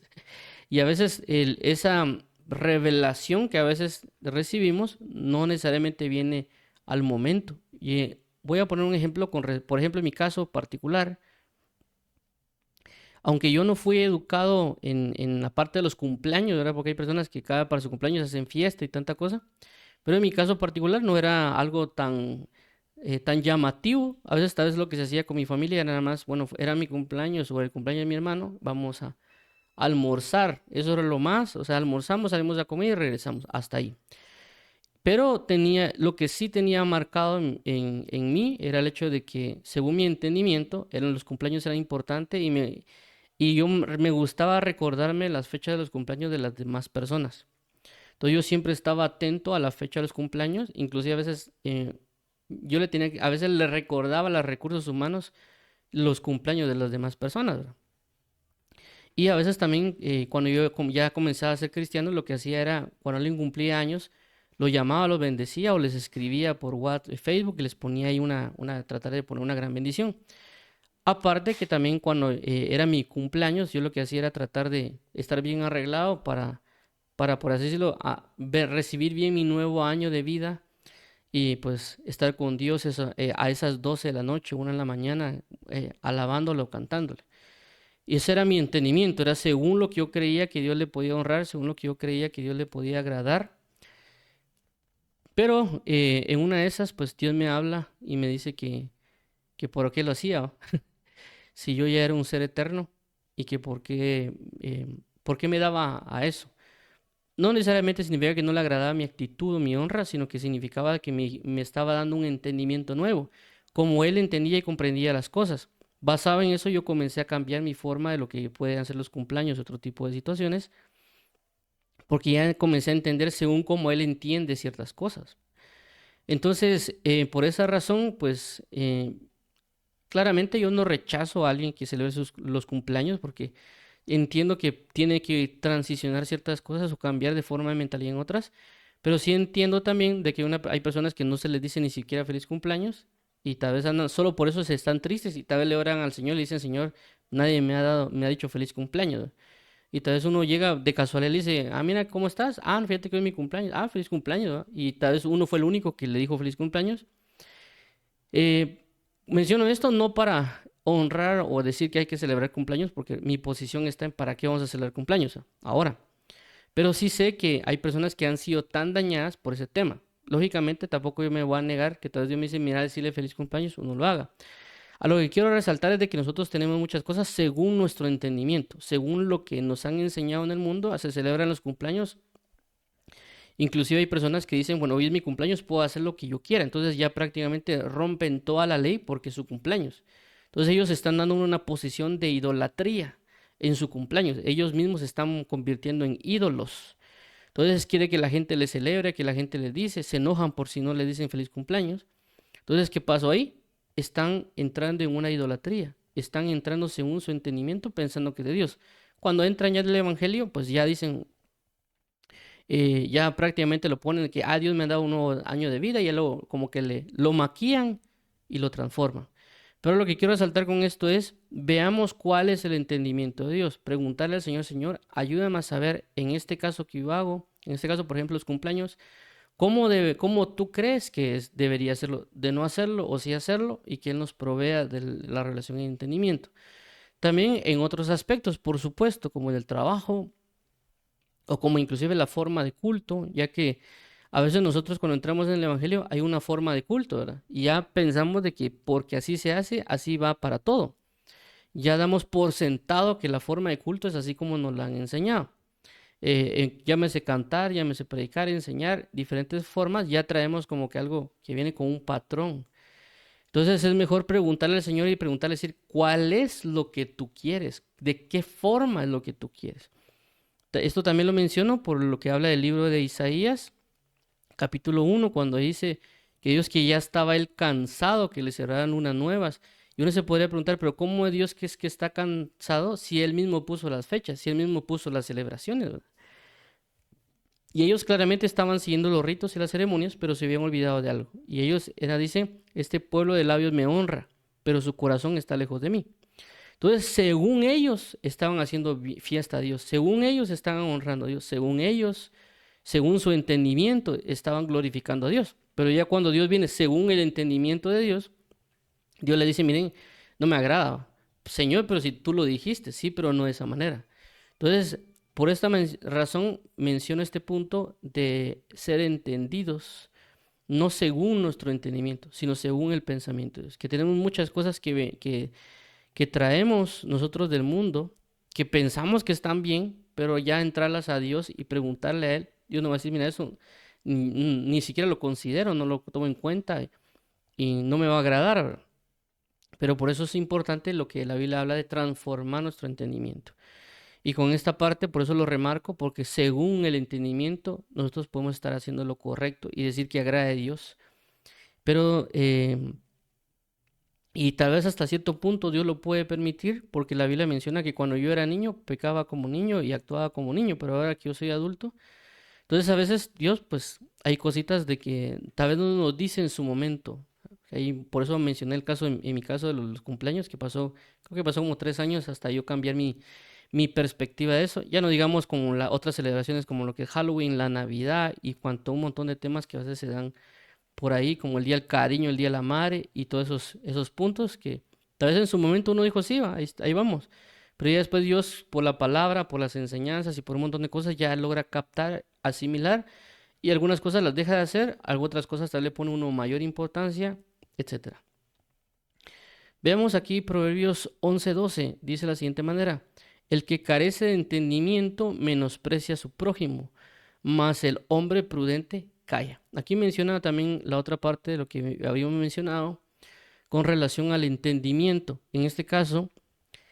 [SPEAKER 1] Y a veces esa revelación que a veces recibimos no necesariamente viene al momento. Y voy a poner un ejemplo, por ejemplo, en mi caso particular. Aunque yo no fui educado en la parte de los cumpleaños, ¿verdad? Porque hay personas que para su cumpleaños hacen fiesta y tanta cosa. Pero en mi caso particular no era algo tan llamativo. A veces tal vez lo que se hacía con mi familia era nada más, bueno, era mi cumpleaños o el cumpleaños de mi hermano, vamos a almorzar. Eso era lo más, o sea, almorzamos, salimos a comer y regresamos, hasta ahí. Pero lo que sí tenía marcado en mí era el hecho de que, según mi entendimiento, los cumpleaños eran importantes y me gustaba recordarme las fechas de los cumpleaños de las demás personas. Entonces yo siempre estaba atento a la fecha de los cumpleaños, inclusive a veces a veces le recordaba a los recursos humanos los cumpleaños de las demás personas, ¿verdad? Y a veces también cuando yo ya comenzaba a ser cristiano, lo que hacía era, cuando alguien cumplía años, lo llamaba, los bendecía o les escribía por WhatsApp, Facebook y les ponía ahí tratar de poner una gran bendición. Aparte que también cuando era mi cumpleaños, yo lo que hacía era tratar de estar bien arreglado para por así decirlo, recibir bien mi nuevo año de vida y pues estar con Dios a esas 12 de la noche, 1 de la mañana, alabándolo, cantándole. Y ese era mi entendimiento, era según lo que yo creía que Dios le podía honrar, según lo que yo creía que Dios le podía agradar. Pero en una de esas, pues Dios me habla y me dice que por qué lo hacía, ¿va? Si yo ya era un ser eterno y que por qué me daba a eso. No necesariamente significa que no le agradaba mi actitud o mi honra, sino que significaba que me estaba dando un entendimiento nuevo, como él entendía y comprendía las cosas. Basado en eso, yo comencé a cambiar mi forma de lo que pueden ser los cumpleaños, otro tipo de situaciones, porque ya comencé a entender según cómo él entiende ciertas cosas. Entonces, por esa razón, pues claramente yo no rechazo a alguien que celebre los cumpleaños, porque entiendo que tiene que transicionar ciertas cosas o cambiar de forma de mentalidad en otras, pero sí entiendo también de que hay personas que no se les dice ni siquiera feliz cumpleaños y tal vez andan, solo por eso se están tristes y tal vez le oran al Señor y le dicen, Señor, nadie me ha dicho feliz cumpleaños. Y tal vez uno llega de casualidad y le dice, ah, mira, ¿cómo estás? Ah, fíjate que hoy es mi cumpleaños. Ah, feliz cumpleaños, ¿no? Y tal vez uno fue el único que le dijo feliz cumpleaños. Eh, Menciono esto no para honrar o decir que hay que celebrar cumpleaños, porque mi posición está en para qué vamos a celebrar cumpleaños ahora. Pero sí sé que hay personas que han sido tan dañadas por ese tema. Lógicamente, tampoco yo me voy a negar que tal vez Dios me dice, mira, decirle feliz cumpleaños, uno lo haga. A lo que quiero resaltar es de que nosotros tenemos muchas cosas según nuestro entendimiento, según lo que nos han enseñado en el mundo, se celebran los cumpleaños. Inclusive hay personas que dicen, bueno, hoy es mi cumpleaños, puedo hacer lo que yo quiera. Entonces ya prácticamente rompen toda la ley porque es su cumpleaños. Entonces ellos están dando una posición de idolatría en su cumpleaños. Ellos mismos se están convirtiendo en ídolos. Entonces quiere que la gente les celebre, que la gente les dice, se enojan por si no les dicen feliz cumpleaños. Entonces, ¿qué pasó ahí? Están entrando en una idolatría. Están entrando según su entendimiento pensando que es de Dios. Cuando entran ya en el evangelio, pues ya dicen, ya prácticamente lo ponen que, ah, Dios me ha dado un nuevo año de vida y ya como que lo maquillan y lo transforman. Pero lo que quiero resaltar con esto es, veamos cuál es el entendimiento de Dios. Preguntarle al Señor, Señor, ayúdame a saber en este caso que yo hago, en este caso, por ejemplo, los cumpleaños, cómo tú crees que debería hacerlo, de no hacerlo o sí hacerlo, y que Él nos provea de la relación y entendimiento. También en otros aspectos, por supuesto, como en el trabajo, o como inclusive la forma de culto, ya que a veces nosotros cuando entramos en el Evangelio hay una forma de culto, ¿verdad? Y ya pensamos de que porque así se hace, así va para todo. Ya damos por sentado que la forma de culto es así como nos la han enseñado. Llámese cantar, llámese predicar, enseñar, diferentes formas, ya traemos como que algo que viene con un patrón. Entonces es mejor preguntarle al Señor y preguntarle, decir, ¿cuál es lo que tú quieres? ¿De qué forma es lo que tú quieres? Esto también lo menciono por lo que habla del libro de Isaías, capítulo 1, cuando dice que Dios que ya estaba él cansado que le cerraran unas nuevas. Y uno se podría preguntar, pero ¿cómo es Dios que es que está cansado si él mismo puso las fechas, si él mismo puso las celebraciones, ¿verdad? Y ellos claramente estaban siguiendo los ritos y las ceremonias, pero se habían olvidado de algo. Y ellos, dice, este pueblo de labios me honra, pero su corazón está lejos de mí. Entonces, según ellos, estaban haciendo fiesta a Dios, según ellos estaban honrando a Dios, según ellos, según su entendimiento, estaban glorificando a Dios. Pero ya cuando Dios viene según el entendimiento de Dios, Dios le dice, miren, no me agrada, Señor, pero si tú lo dijiste, sí, pero no de esa manera. Entonces, por esta razón menciono este punto de ser entendidos, no según nuestro entendimiento, sino según el pensamiento de Dios. Que tenemos muchas cosas que traemos nosotros del mundo, que pensamos que están bien, pero ya entrarlas a Dios y preguntarle a Él, Dios no va a decir, mira, eso ni siquiera lo considero, no lo tomo en cuenta y no me va a agradar, ¿verdad? Pero por eso es importante lo que la Biblia habla de transformar nuestro entendimiento. Y con esta parte, por eso lo remarco, porque según el entendimiento, nosotros podemos estar haciendo lo correcto y decir que agrada a Dios. Pero, y tal vez hasta cierto punto Dios lo puede permitir, porque la Biblia menciona que cuando yo era niño, pecaba como niño y actuaba como niño, pero ahora que yo soy adulto, entonces a veces Dios, pues hay cositas de que tal vez no nos dice en su momento. Ahí, por eso mencioné el caso, en mi caso de los cumpleaños, que pasó, creo que pasó como 3 años hasta yo cambiar mi perspectiva de eso. Ya no digamos como las otras celebraciones como lo que es Halloween, la Navidad y cuanto un montón de temas que a veces se dan por ahí, como el Día del Cariño, el Día de la Madre y todos esos puntos que tal vez en su momento uno dijo, sí, ahí vamos. Pero ya después Dios, por la palabra, por las enseñanzas y por un montón de cosas, ya logra captar, asimilar, y algunas cosas las deja de hacer, algunas otras cosas tal le pone uno mayor importancia, etcétera. Veamos aquí Proverbios 11:12, dice de la siguiente manera: el que carece de entendimiento menosprecia a su prójimo, mas el hombre prudente calla. Aquí menciona también la otra parte de lo que habíamos mencionado con relación al entendimiento. En este caso,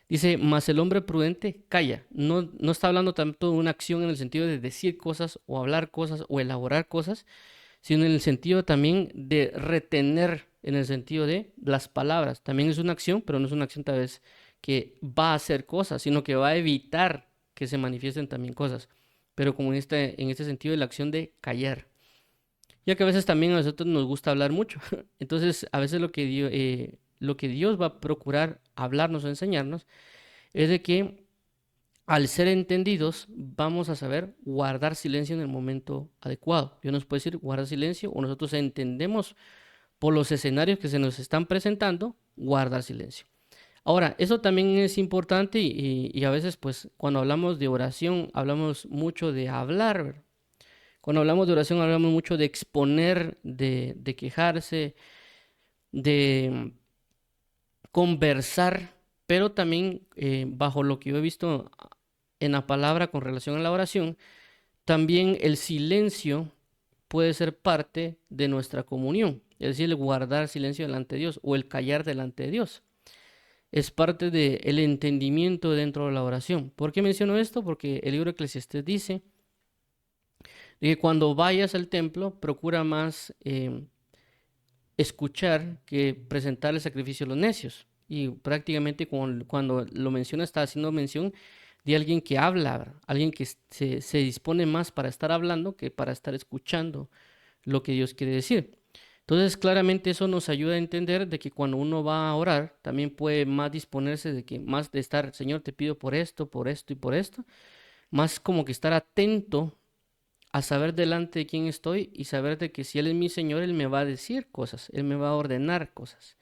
[SPEAKER 1] dice, mas el hombre prudente calla. No, no está hablando tanto de una acción en el sentido de decir cosas o hablar cosas o elaborar cosas, sino en el sentido también de retener, en el sentido de las palabras. También es una acción, pero no es una acción tal vez que va a hacer cosas, sino que va a evitar que se manifiesten también cosas. Pero como en este sentido de la acción de callar. Ya que a veces también a nosotros nos gusta hablar mucho. Entonces, a veces lo que Dios va a procurar hablarnos o enseñarnos es de que al ser entendidos vamos a saber guardar silencio en el momento adecuado. Dios nos puede decir guarda silencio, o nosotros entendemos por los escenarios que se nos están presentando, guardar silencio. Ahora, eso también es importante y a veces pues cuando hablamos de oración hablamos mucho de hablar, ¿verdad? Cuando hablamos de oración hablamos mucho de exponer, de quejarse, de conversar, pero también bajo lo que yo he visto en la palabra con relación a la oración, también el silencio puede ser parte de nuestra comunión, es decir, el guardar silencio delante de Dios o el callar delante de Dios. Es parte del entendimiento dentro de la oración. ¿Por qué menciono esto? Porque el libro de Eclesiastés dice que cuando vayas al templo, procura más escuchar que presentar el sacrificio a los necios. Y prácticamente cuando lo menciona, está haciendo mención de alguien que habla, ¿verdad? Alguien que se dispone más para estar hablando que para estar escuchando lo que Dios quiere decir. Entonces, claramente eso nos ayuda a entender de que cuando uno va a orar, también puede más disponerse de que más de estar, Señor, te pido por esto y por esto, más como que estar atento a saber delante de quién estoy y saber de que si Él es mi Señor, Él me va a decir cosas, Él me va a ordenar cosas.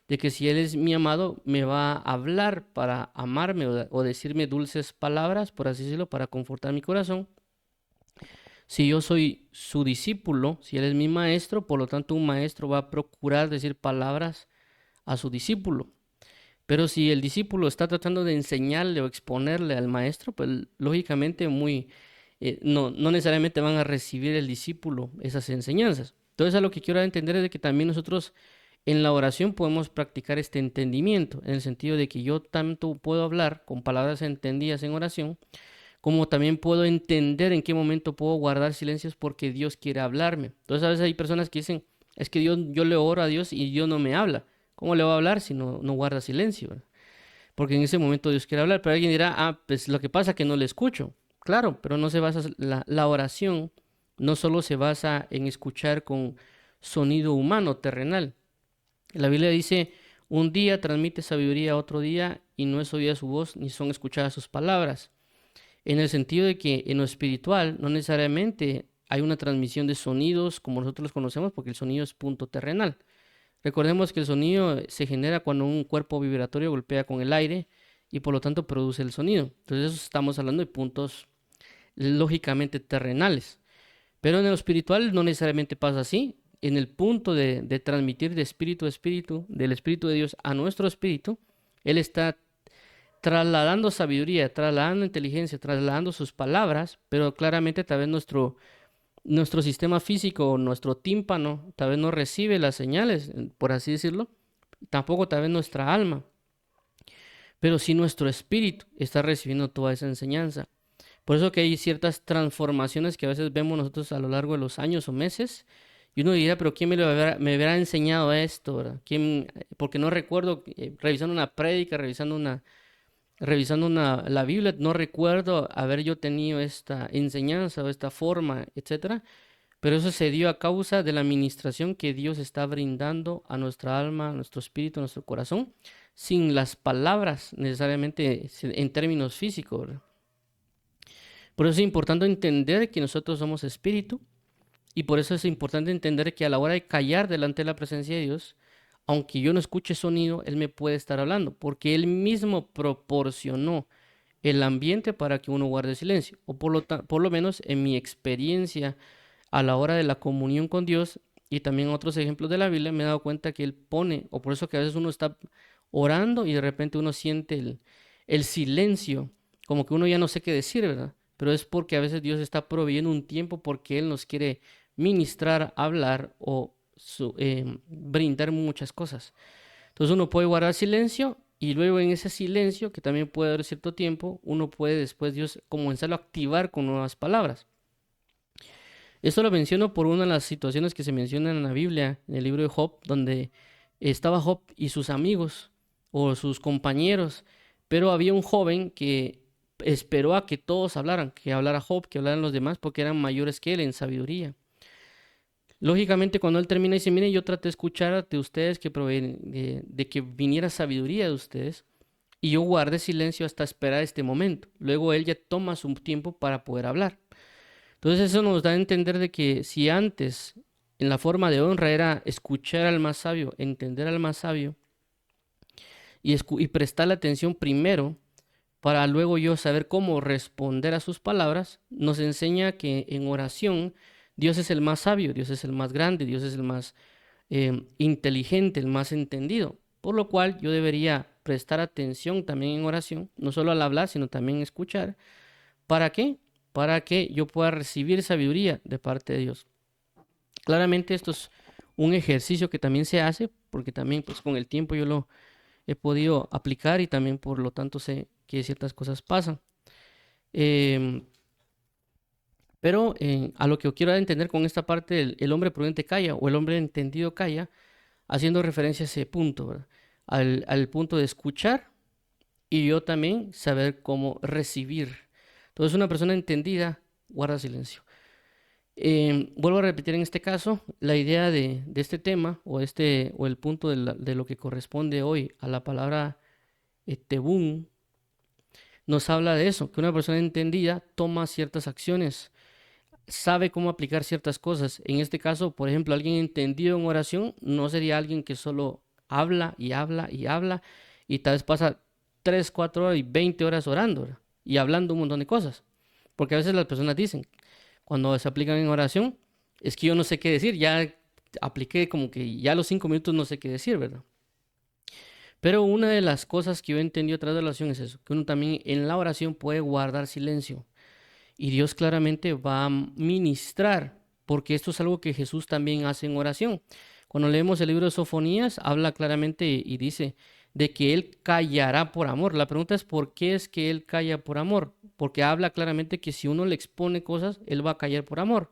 [SPEAKER 1] De que si Él es mi amado, me va a hablar para amarme o decirme dulces palabras, por así decirlo, para confortar mi corazón. Si yo soy su discípulo, si Él es mi maestro, por lo tanto un maestro va a procurar decir palabras a su discípulo. Pero si el discípulo está tratando de enseñarle o exponerle al maestro, pues lógicamente no necesariamente van a recibir el discípulo esas enseñanzas. Entonces a lo que quiero entender es de que también nosotros en la oración podemos practicar este entendimiento, en el sentido de que yo tanto puedo hablar con palabras entendidas en oración, como también puedo entender en qué momento puedo guardar silencios porque Dios quiere hablarme. Entonces a veces hay personas que dicen, es que yo le oro a Dios y Dios no me habla. ¿Cómo le va a hablar si no guarda silencio, ¿verdad? Porque en ese momento Dios quiere hablar, pero alguien dirá, pues lo que pasa es que no le escucho. Claro, pero no se basa, la oración no solo se basa en escuchar con sonido humano, terrenal. La Biblia dice, un día transmite sabiduría a otro día y no es oída su voz ni son escuchadas sus palabras. En el sentido de que en lo espiritual no necesariamente hay una transmisión de sonidos como nosotros los conocemos porque el sonido es punto terrenal. Recordemos que el sonido se genera cuando un cuerpo vibratorio golpea con el aire y por lo tanto produce el sonido. Entonces eso estamos hablando de puntos lógicamente terrenales. Pero en lo espiritual no necesariamente pasa así. En el punto de transmitir de espíritu a espíritu, del espíritu de Dios a nuestro espíritu, Él está trasladando sabiduría, trasladando inteligencia, trasladando sus palabras, pero claramente tal vez nuestro sistema físico, nuestro tímpano, tal vez no recibe las señales, por así decirlo, tampoco tal vez nuestra alma, pero sí nuestro espíritu está recibiendo toda esa enseñanza. Por eso que hay ciertas transformaciones que a veces vemos nosotros a lo largo de los años o meses, y uno dirá, pero ¿quién me hubiera enseñado esto, ¿verdad? ¿Quién? Porque no recuerdo, revisando una prédica, la Biblia, no recuerdo haber yo tenido esta enseñanza o esta forma, etcétera, pero eso se dio a causa de la administración que Dios está brindando a nuestra alma, a nuestro espíritu, a nuestro corazón, sin las palabras necesariamente en términos físicos, ¿verdad? Por eso es importante entender que nosotros somos espíritu y por eso es importante entender que a la hora de callar delante de la presencia de Dios, aunque yo no escuche sonido, Él me puede estar hablando, porque Él mismo proporcionó el ambiente para que uno guarde silencio, o por lo menos en mi experiencia a la hora de la comunión con Dios y también otros ejemplos de la Biblia, me he dado cuenta que Él pone, o por eso que a veces uno está orando y de repente uno siente el silencio, como que uno ya no sé qué decir, ¿verdad? Pero es porque a veces Dios está proveyendo un tiempo porque Él nos quiere ministrar, hablar o brindar muchas cosas. Entonces uno puede guardar silencio y luego en ese silencio, que también puede dar cierto tiempo, uno puede después Dios comenzarlo a activar con nuevas palabras. Esto lo menciono por una de las situaciones que se mencionan en la Biblia, en el libro de Job, donde estaba Job y sus amigos o sus compañeros, pero había un joven que esperó a que todos hablaran, que hablara Job, que hablaran los demás, porque eran mayores que él en sabiduría. Lógicamente, cuando él termina y dice, mire, yo traté de escuchar de ustedes que proveen de que viniera sabiduría de ustedes, y yo guardé silencio hasta esperar este momento. Luego él ya toma su tiempo para poder hablar. Entonces eso nos da a entender de que si antes en la forma de honra era escuchar al más sabio, entender al más sabio y prestarle atención primero para luego yo saber cómo responder a sus palabras, nos enseña que en oración Dios es el más sabio, Dios es el más grande, Dios es el más inteligente, el más entendido. Por lo cual yo debería prestar atención también en oración, no solo al hablar, sino también escuchar. ¿Para qué? Para que yo pueda recibir sabiduría de parte de Dios. Claramente esto es un ejercicio que también se hace, porque también pues con el tiempo yo lo he podido aplicar y también por lo tanto sé que ciertas cosas pasan. Em, pero a lo que yo quiero entender con esta parte del el hombre prudente calla o el hombre entendido calla, haciendo referencia a ese punto, ¿verdad? Al punto de escuchar y yo también saber cómo recibir. Entonces una persona entendida guarda silencio. Vuelvo a repetir en este caso, la idea de este tema o el punto de lo que corresponde hoy a la palabra tebún nos habla de eso, que una persona entendida toma ciertas acciones, sabe cómo aplicar ciertas cosas. En este caso, por ejemplo, alguien entendido en oración no sería alguien que solo habla y habla y habla y tal vez pasa 3 4 horas y 20 horas orando, ¿verdad? Y hablando un montón de cosas. Porque a veces las personas dicen, cuando se aplican en oración, es que yo no sé qué decir, ya apliqué como que ya a los 5 minutos no sé qué decir, ¿verdad? Pero una de las cosas que yo entendí a través de la oración es eso, que uno también en la oración puede guardar silencio y Dios claramente va a ministrar, porque esto es algo que Jesús también hace en oración. Cuando leemos el libro de Sofonías, habla claramente y dice de que Él callará por amor. La pregunta es ¿por qué es que Él calla por amor? Porque habla claramente que si uno le expone cosas, Él va a callar por amor.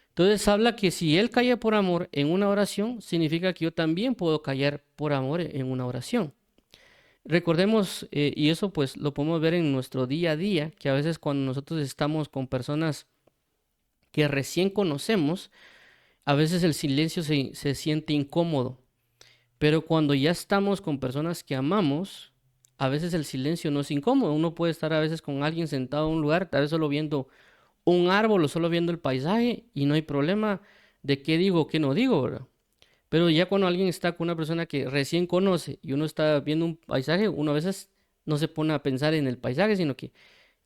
[SPEAKER 1] Entonces habla que si Él calla por amor en una oración, significa que yo también puedo callar por amor en una oración. Recordemos, y eso pues lo podemos ver en nuestro día a día, que a veces cuando nosotros estamos con personas que recién conocemos, a veces el silencio se siente incómodo, pero cuando ya estamos con personas que amamos, a veces el silencio no es incómodo. Uno puede estar a veces con alguien sentado en un lugar, tal vez solo viendo un árbol o solo viendo el paisaje y no hay problema de qué digo o qué no digo, ¿verdad? Pero ya cuando alguien está con una persona que recién conoce y uno está viendo un paisaje, uno a veces no se pone a pensar en el paisaje, sino que,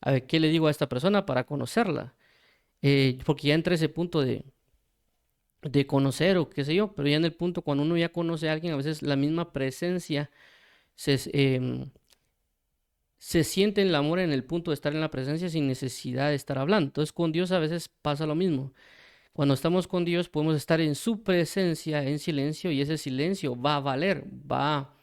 [SPEAKER 1] a ver, ¿qué le digo a esta persona para conocerla? Porque ya entra ese punto de conocer o qué sé yo, pero ya en el punto cuando uno ya conoce a alguien, a veces la misma presencia se, se siente el amor en el punto de estar en la presencia sin necesidad de estar hablando. Entonces con Dios a veces pasa lo mismo. Cuando estamos con Dios podemos estar en su presencia en silencio y ese silencio va a valer, va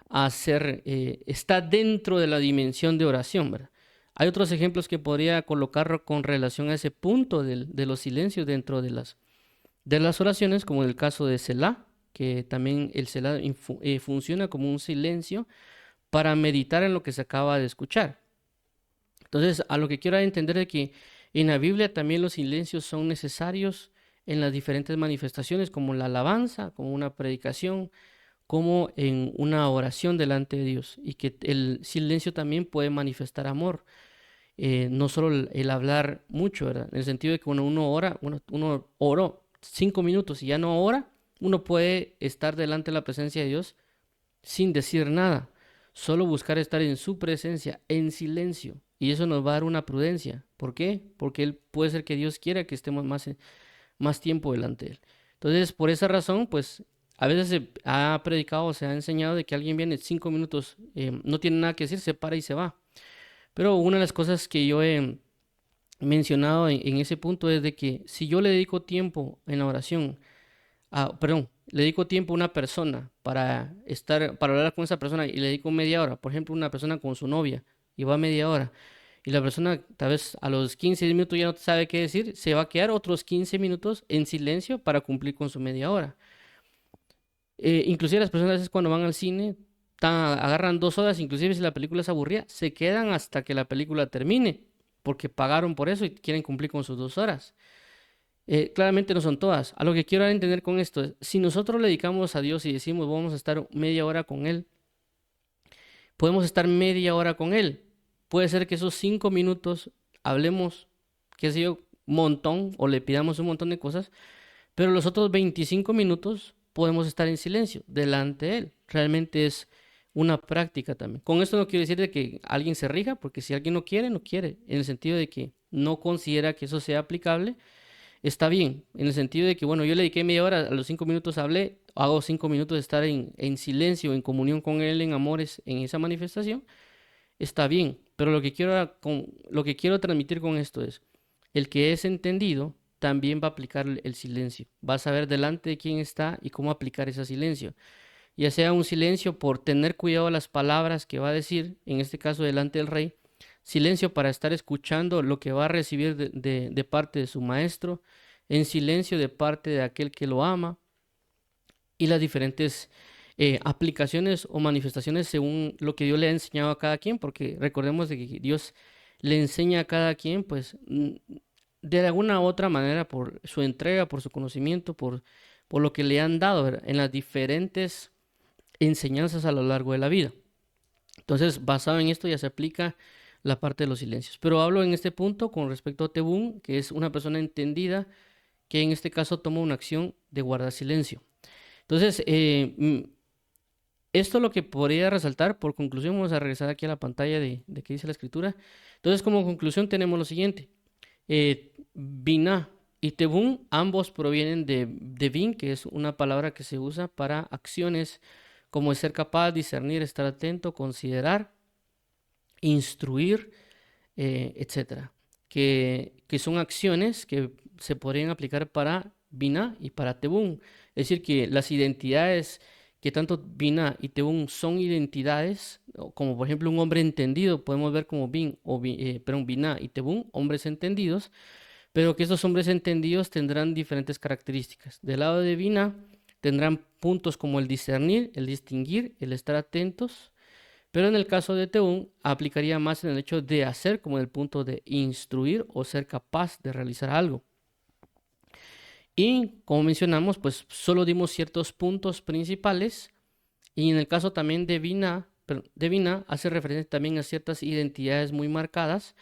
[SPEAKER 1] a ser, está dentro de la dimensión de oración, ¿verdad? Hay otros ejemplos que podría colocar con relación a ese punto de los silencios dentro de las oraciones, como en el caso de Selah, que también el Selah funciona como un silencio para meditar en lo que se acaba de escuchar. Entonces, a lo que quiero entender es que en la Biblia también los silencios son necesarios en las diferentes manifestaciones, como la alabanza, como una predicación, como en una oración delante de Dios, y que el silencio también puede manifestar amor, no solo el hablar mucho, ¿verdad? En el sentido de que cuando uno ora, uno oró 5 minutos y ya no ora, uno puede estar delante de la presencia de Dios sin decir nada, solo buscar estar en su presencia, en silencio. Y eso nos va a dar una prudencia. ¿Por qué? Porque puede ser que Dios quiera que estemos más tiempo delante de Él. Entonces, por esa razón, pues a veces se ha predicado, se ha enseñado de que alguien viene 5 minutos, no tiene nada que decir, se para y se va. Pero una de las cosas que yo he mencionado en ese punto es de que si yo le dedico tiempo en la oración, perdón, le dedico tiempo a una persona para hablar con esa persona y le dedico media hora, por ejemplo, una persona con su novia y va media hora y la persona tal vez a los 15 minutos ya no sabe qué decir, se va a quedar otros 15 minutos en silencio para cumplir con su media hora. Inclusive las personas a veces cuando van al cine agarran 2 horas, inclusive si la película es aburrida, se quedan hasta que la película termine, porque pagaron por eso y quieren cumplir con sus 2 horas. Claramente no son todas. A lo que quiero entender con esto es, si nosotros le dedicamos a Dios y decimos vamos a estar media hora con Él, podemos estar media hora con Él. Puede ser que esos 5 minutos hablemos, qué sé yo, un montón o le pidamos un montón de cosas, pero los otros 25 minutos podemos estar en silencio delante de Él. Realmente es una práctica también. Con esto no quiero decir de que alguien se rija, porque si alguien no quiere, no quiere, en el sentido de que no considera que eso sea aplicable, está bien, en el sentido de que, bueno, yo le dediqué media hora, a los 5 minutos hablé, hago 5 minutos de estar en silencio, en comunión con Él, en amores, en esa manifestación, está bien, pero lo que quiero transmitir con esto es, el que es entendido también va a aplicar el silencio, va a saber delante de quién está y cómo aplicar ese silencio, ya sea un silencio por tener cuidado a las palabras que va a decir, en este caso delante del rey, silencio para estar escuchando lo que va a recibir de parte de su maestro, en silencio de parte de aquel que lo ama, y las diferentes aplicaciones o manifestaciones según lo que Dios le ha enseñado a cada quien, porque recordemos de que Dios le enseña a cada quien, pues, de alguna u otra manera, por su entrega, por su conocimiento, por lo que le han dado, ¿verdad?, en las diferentes enseñanzas a lo largo de la vida. Entonces, basado en esto ya se aplica la parte de los silencios. Pero hablo en este punto con respecto a Tebún, que es una persona entendida que en este caso toma una acción de guardar silencio. Entonces, esto es lo que podría resaltar. Por conclusión, vamos a regresar aquí a la pantalla de qué dice la escritura. Entonces, como conclusión tenemos lo siguiente. Binah y Tebún, ambos provienen de bin, que es una palabra que se usa para acciones como ser capaz, discernir, estar atento, considerar, instruir, etcétera. Que son acciones que se podrían aplicar para Binah y para Tebún. Es decir, que las identidades que tanto Binah y Tebún son identidades, como por ejemplo un hombre entendido, podemos ver como Binah y Tebún, hombres entendidos, pero que estos hombres entendidos tendrán diferentes características. Del lado de Binah tendrán puntos como el discernir, el distinguir, el estar atentos, pero en el caso de Tebún aplicaría más en el hecho de hacer, como en el punto de instruir o ser capaz de realizar algo. Y como mencionamos, pues solo dimos ciertos puntos principales. Y en el caso también de Binah hace referencia también a ciertas identidades muy marcadas,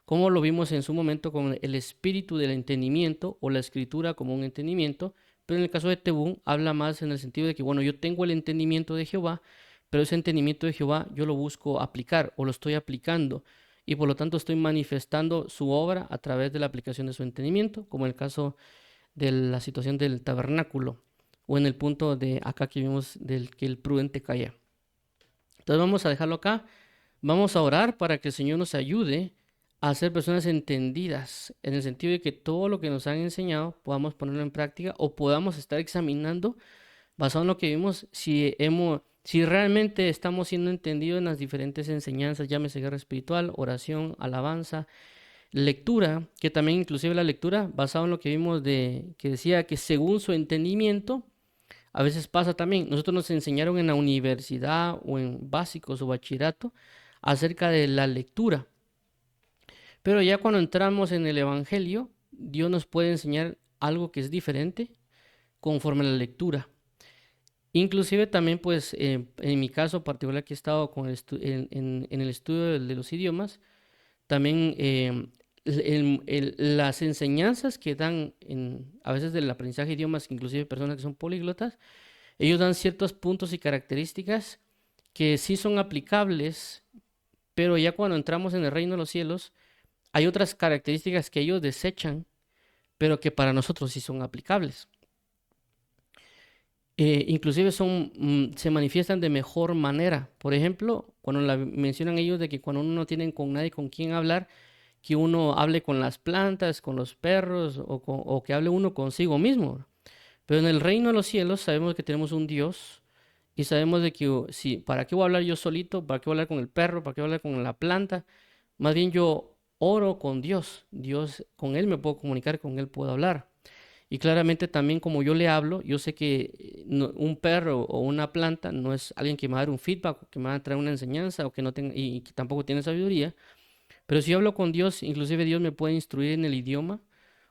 [SPEAKER 1] como lo vimos en su momento con el espíritu del entendimiento o la escritura como un entendimiento. Pero en el caso de Tebún habla más en el sentido de que, bueno, yo tengo el entendimiento de Jehová, pero ese entendimiento de Jehová yo lo busco aplicar o lo estoy aplicando y por lo tanto estoy manifestando su obra a través de la aplicación de su entendimiento, como en el caso de la situación del tabernáculo o en el punto de acá que vimos del que el prudente calla. Entonces vamos a dejarlo acá, vamos a orar para que el Señor nos ayude a ser personas entendidas, en el sentido de que todo lo que nos han enseñado podamos ponerlo en práctica o podamos estar examinando, basado en lo que vimos, si realmente estamos siendo entendidos en las diferentes enseñanzas, llámese guerra espiritual, oración, alabanza, lectura, que también inclusive la lectura, basado en lo que vimos que decía que según su entendimiento, a veces pasa también, nosotros nos enseñaron en la universidad o en básicos o bachillerato acerca de la lectura, pero ya cuando entramos en el Evangelio, Dios nos puede enseñar algo que es diferente conforme a la lectura. Inclusive también, pues, en mi caso particular que he estado en el estudio de los idiomas, también las enseñanzas que dan a veces del aprendizaje de idiomas, inclusive personas que son políglotas, ellos dan ciertos puntos y características que sí son aplicables, pero ya cuando entramos en el reino de los cielos, hay otras características que ellos desechan, pero que para nosotros sí son aplicables. Inclusive se manifiestan de mejor manera. Por ejemplo, cuando mencionan ellos de que cuando uno no tiene con nadie con quien hablar, que uno hable con las plantas, con los perros o que hable uno consigo mismo. Pero en el reino de los cielos sabemos que tenemos un Dios y sabemos de que si, ¿para qué voy a hablar yo solito? ¿Para qué voy a hablar con el perro? ¿Para qué voy a hablar con la planta? Más bien yo oro con Dios. Dios, con Él me puedo comunicar, con Él puedo hablar. Y claramente también como yo le hablo, yo sé que un perro o una planta no es alguien que me va a dar un feedback, que me va a traer una enseñanza o que no tenga, y que tampoco tiene sabiduría. Pero si yo hablo con Dios, inclusive Dios me puede instruir en el idioma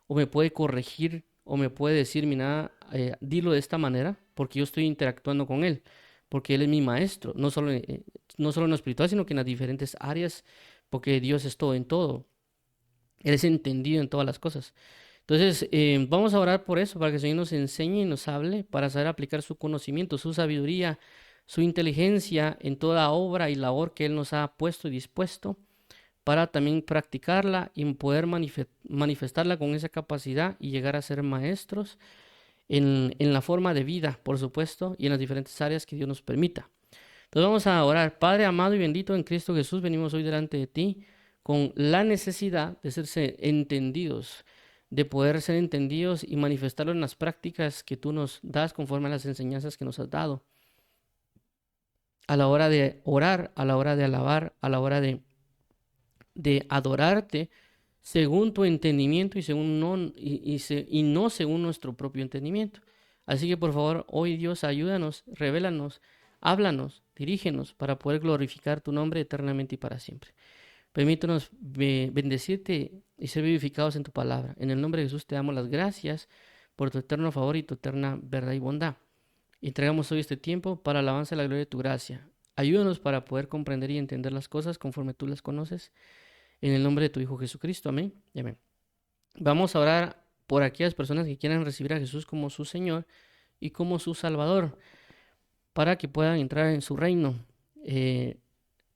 [SPEAKER 1] o me puede corregir o me puede decir, mira, dilo de esta manera, porque yo estoy interactuando con Él, porque Él es mi maestro, no solo en lo espiritual, sino que en las diferentes áreas, porque Dios es todo en todo. Él es entendido en todas las cosas. Entonces, vamos a orar por eso, para que el Señor nos enseñe y nos hable, para saber aplicar su conocimiento, su sabiduría, su inteligencia en toda obra y labor que Él nos ha puesto y dispuesto, para también practicarla y poder manifestarla con esa capacidad y llegar a ser maestros en la forma de vida, por supuesto, y en las diferentes áreas que Dios nos permita. Entonces vamos a orar. Padre amado y bendito en Cristo Jesús, venimos hoy delante de ti con la necesidad de ser entendidos, de poder ser entendidos y manifestarlo en las prácticas que tú nos das conforme a las enseñanzas que nos has dado. A la hora de orar, a la hora de alabar, a la hora de adorarte según tu entendimiento y, no según nuestro propio entendimiento. Así que por favor, hoy Dios, ayúdanos, revélanos, háblanos, dirígenos para poder glorificar tu nombre eternamente y para siempre. Permítanos bendecirte y ser vivificados en tu palabra. En el nombre de Jesús te damos las gracias por tu eterno favor y tu eterna verdad y bondad. Entregamos hoy este tiempo para alabanza y la gloria de tu gracia. Ayúdanos para poder comprender y entender las cosas conforme tú las conoces. En el nombre de tu Hijo Jesucristo. Amén y amén. Vamos a orar por aquellas personas que quieran recibir a Jesús como su Señor y como su Salvador, para que puedan entrar en su reino.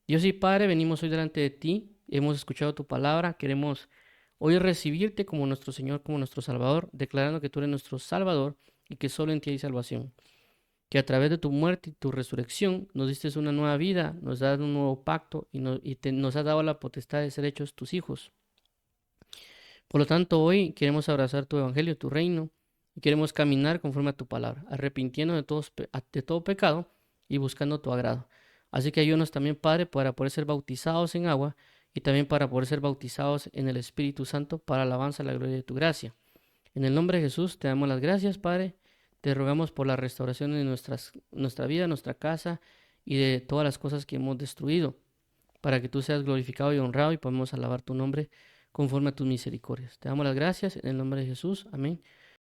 [SPEAKER 1] Dios y Padre, venimos hoy delante de ti, hemos escuchado tu palabra, queremos hoy recibirte como nuestro Señor, como nuestro Salvador, declarando que tú eres nuestro Salvador y que solo en ti hay salvación. Que a través de tu muerte y tu resurrección nos diste una nueva vida, nos das un nuevo pacto y nos has dado la potestad de ser hechos tus hijos. Por lo tanto, hoy queremos abrazar tu evangelio, tu reino, y queremos caminar conforme a tu palabra, arrepintiéndonos de todo pecado y buscando tu agrado. Así que ayúdanos también, Padre, para poder ser bautizados en agua y también para poder ser bautizados en el Espíritu Santo para alabanza y la gloria de tu gracia. En el nombre de Jesús te damos las gracias, Padre. Te rogamos por la restauración de nuestra vida, nuestra casa y de todas las cosas que hemos destruido, para que tú seas glorificado y honrado y podamos alabar tu nombre conforme a tus misericordias. Te damos las gracias en el nombre de Jesús. Amén.